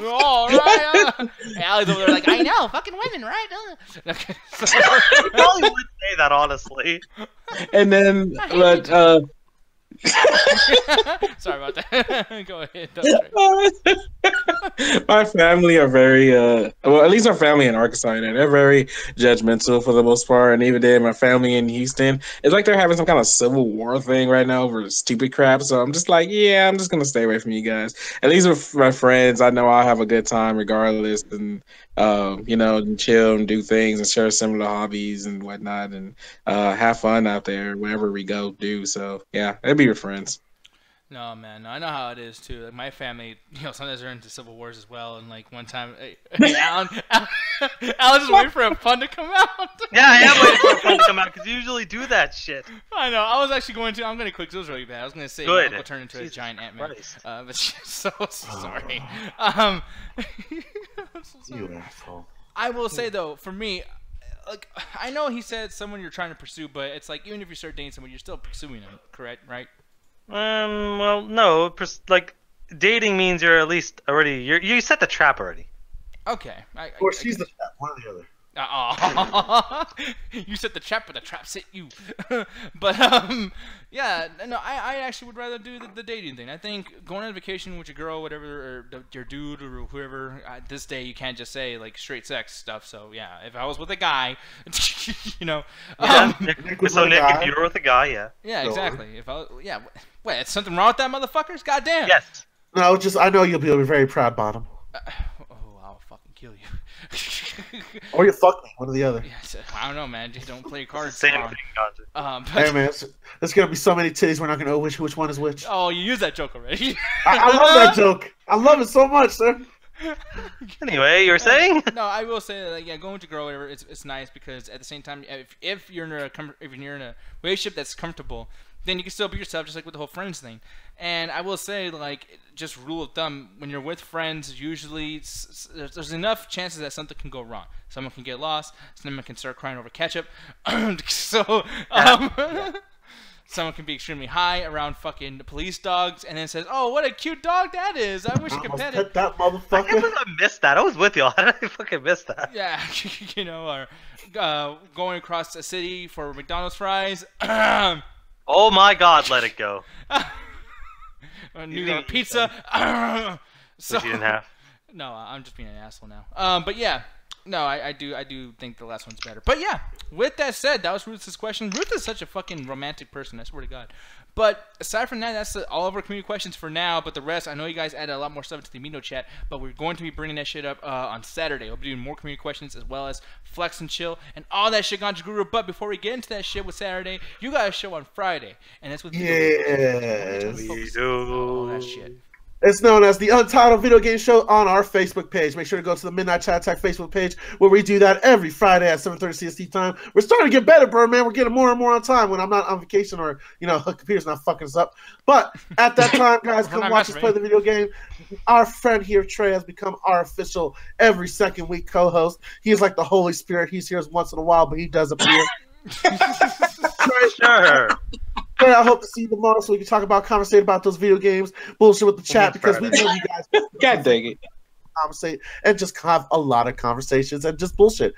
All right. Allie's over there like, I know, fucking women, right? Okay, so- You probably would say that, honestly. And then, but sorry about that. Go ahead. my family are very well, at least our family in Arkansas, they're very judgmental for the most part. And even then, my family in Houston, it's like they're having some kind of civil war thing right now over stupid crap. So I'm just like, yeah, I'm just gonna stay away from you guys. At least with my friends, I know I'll have a good time regardless, and and chill and do things and share similar hobbies and whatnot, and have fun out there wherever we go do. So yeah, it'd be your friends. No, man, I know how it is too. Like my family, sometimes they're into civil wars as well. And like one time, Alan just waiting for a pun to come out. Yeah, I am waiting for a pun to come out because you usually do that shit. I know. I was actually going to. I'm going to quick. It was really bad. I was going to say Good. my uncle turned into a giant Ant-Man. But so sorry. I'm so sorry. You asshole. I will say though, for me, like I know he said someone you're trying to pursue, but it's like even if you start dating someone, you're still pursuing them, correct? Right? Well, no. Like, dating means you're at least already. You set the trap already. Okay. Or she's the trap, one or the other. You set the trap, but the trap set you. But yeah, no, I actually would rather do the dating thing. I think going on vacation with your girl, whatever, or your dude or whoever. This day you can't just say like straight sex stuff. So yeah, if I was with a guy, Yeah, Nick, so Nick, if you were with a guy, yeah. Yeah, exactly. If I, yeah, wait, is something wrong with that motherfuckers? Goddamn. Yes. No, I know you'll be very proud, bottom. I'll fucking kill you. Or you fuck me, one or the other. Yes, I don't know, man. Just don't play your cards Same wrong. thing, Ganja. But, Hey man, there's gonna be so many titties we're not gonna know which one is which. oh, you used that joke already. I love that joke. I love it so much, sir. Anyway, you were saying? No, I will say that, like, yeah, going to girl, whatever, it's nice because at the same time, if you're in a relationship that's comfortable, then you can still be yourself, just like with the whole friends thing. And I will say, like, just rule of thumb, when you're with friends, usually there's enough chances that something can go wrong. Someone can get lost. Someone can start crying over ketchup. Someone can be extremely high around fucking police dogs, and then says, "Oh, what a cute dog that is! I wish I could pet it." That I motherfucker. can't believe I missed that. I was with y'all. How did I fucking miss that? Yeah, or going across the city for McDonald's fries. Oh my God, let it go. New York pizza. So, Which you didn't have. No, I'm just being an asshole now. But yeah, no, I do think the last one's better. But yeah, with that said, that was Ruth's question. Ruth is such a fucking romantic person, I swear to God. But aside from that, that's all of our community questions for now. But the rest, I know you guys added a lot more stuff to the Amino chat, but we're going to be bringing that shit up on Saturday. We'll be doing more community questions as well as flex and chill and all that shit, Ganja Guru. But before we get into that shit with Saturday, you got a show on Friday, and that's with Yes. We do. all that shit. It's known as the Untitled Video Game Show on our Facebook page. Make sure to go to the Midnight Chat Attack Facebook page where we do that every Friday at 7:30 CST time. We're starting to get better, bro, man. We're getting more and more on time when I'm not on vacation or, the computer's not fucking us up. But at that time, guys, come watch us play the video game. Our friend here, Trey, has become our official every second week co-host. He is like the Holy Spirit. He's here once in a while, but he does appear. Sure. Trey, I hope to see you tomorrow so we can conversate about those video games, bullshit with the chat, because we know you guys God dang it. conversate and just have a lot of conversations and just bullshit.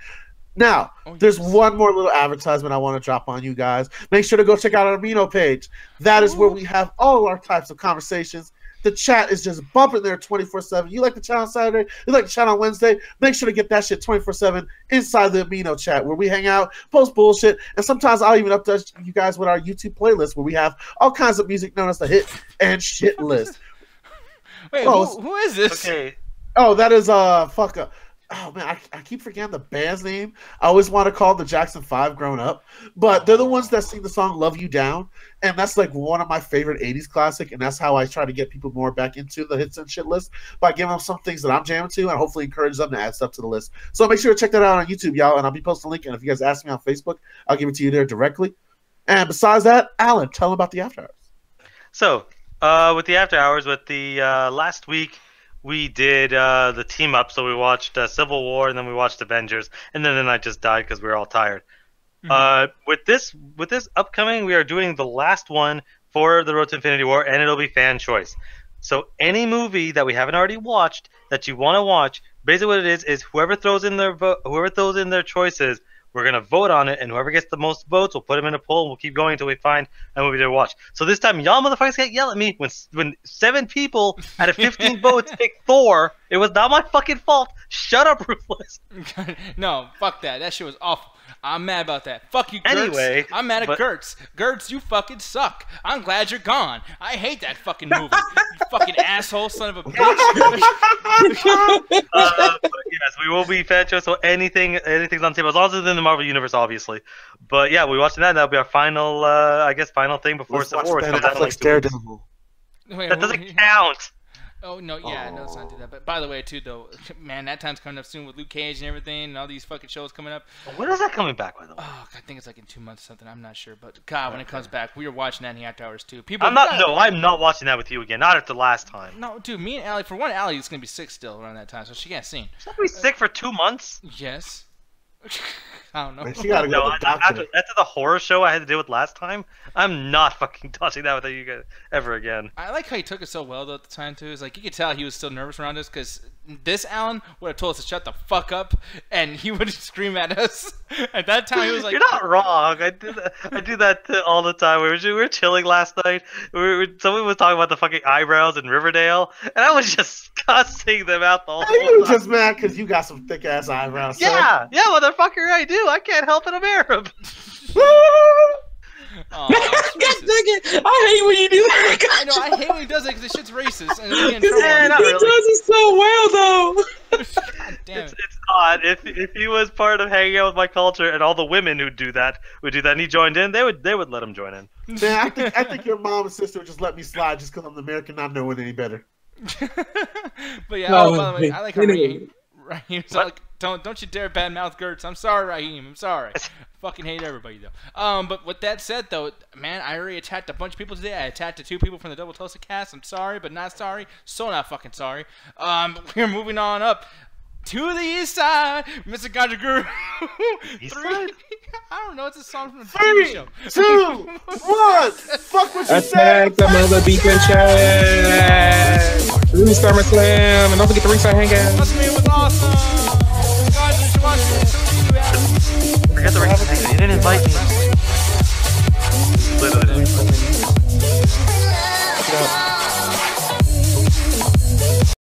Now, there's one more little advertisement I want to drop on you guys. Make sure to go check out our Amino page. That is where we have all our types of conversations. The chat is just bumping there 24/7. You like the chat on Saturday? You like the chat on Wednesday? Make sure to get that shit 24/7 inside the Amino chat where we hang out, post bullshit, and sometimes I'll even update you guys with our YouTube playlist where we have all kinds of music known as the hit and shit list. Wait, who is this? Okay. Oh, that is oh man, I keep forgetting the band's name. I always want to call the Jackson 5 growing up, but they're the ones that sing the song "Love You Down," and that's like one of my favorite '80s classic. And that's how I try to get people more back into the hits and shit list by giving them some things that I'm jamming to, and hopefully encourage them to add stuff to the list. So make sure to check that out on YouTube, y'all, and I'll be posting a link. And if you guys ask me on Facebook, I'll give it to you there directly. And besides that, Alan, tell them about the after hours. So, with the after hours, with the last week, we did the team up. So we watched Civil War, and then we watched Avengers, and then the night just died because we were all tired. With this upcoming, we are doing the last one for the Road to Infinity War, and it'll be fan choice. So any movie that we haven't already watched that you want to watch, basically what it is whoever throws in their choices, we're gonna vote on it, and whoever gets the most votes, we'll put them in a poll, and we'll keep going until we find a movie to watch. So this time, y'all motherfuckers can't yell at me when 7 people out of 15 votes picked Thor. It was not my fucking fault. Shut up, Ruthless. No, fuck that. That shit was awful. I'm mad about that. Fuck you, Gertz. Anyway, I'm mad at Gertz. Gertz, you fucking suck. I'm glad you're gone. I hate that fucking movie. You fucking asshole, son of a bitch. Yes, we will be fan choice, so anything's on the table, as long as it's in the Marvel Universe, obviously. But yeah, we're watching that, and that'll be our final, final thing before Civil War. Daredevil. That doesn't count. Oh, no, yeah, no, let's not do that. But by the way, too, though, man, that time's coming up soon with Luke Cage and everything, and all these fucking shows coming up. When is that coming back, by the way? Oh, I think it's like in 2 months or something. I'm not sure. But, God, when it comes back, we are watching that in the after hours, too. I'm not watching that with you again. Not after last time. No, dude, me and Allie, for one, Allie is going to be sick still around that time, so she can't sing. She's going to be sick for 2 months? Yes. I don't know. Man, she gotta go to the doctor. After the horror show I had to deal with last time, I'm not fucking touching that with you guys ever again. I like how he took it so well, though, at the time, too. It's like, you could tell he was still nervous around us, because this Alan would have told us to shut the fuck up, and he would scream at us. At that time, he was like... You're not wrong. I do that all the time. We were chilling last night. Someone was talking about the fucking eyebrows in Riverdale, and I was just cussing them out the whole time. You were just mad because you got some thick-ass eyebrows. Yeah, motherfucker, I do. I can't help it, I'm Arab. Oh, God dang it! I hate when you do that. I know, I hate when he does it because this shit's racist. And he'll get in trouble. Yeah, not He really. does it so well, though. God damn it. It's odd. If he was part of hanging out with my culture and all the women who do that, and he joined in, they would let him join in. Man, I think your mom and sister would just let me slide just because I'm the American, not knowing any better. But yeah, by the way, I like how Raheem's like, don't you dare badmouth Gertz. I'm sorry, Raheem. I'm sorry. Fucking hate everybody though. But with that said though, man, I already attacked a bunch of people today. I attacked 2 people from the Double Toasted cast. I'm sorry, but not sorry. So not fucking sorry. We're moving on up to the east side, Mr. Ganja Guru. East 3. side? I don't know. It's a song from the TV show. 3, 2, 1. Fuck what you said. Attack the mother beeping chat. Release Summer Slam. And don't forget the ringside hangout. Trust me, it was awesome. Guys, you should watch it. Forget the rest of the thing. You didn't invite me.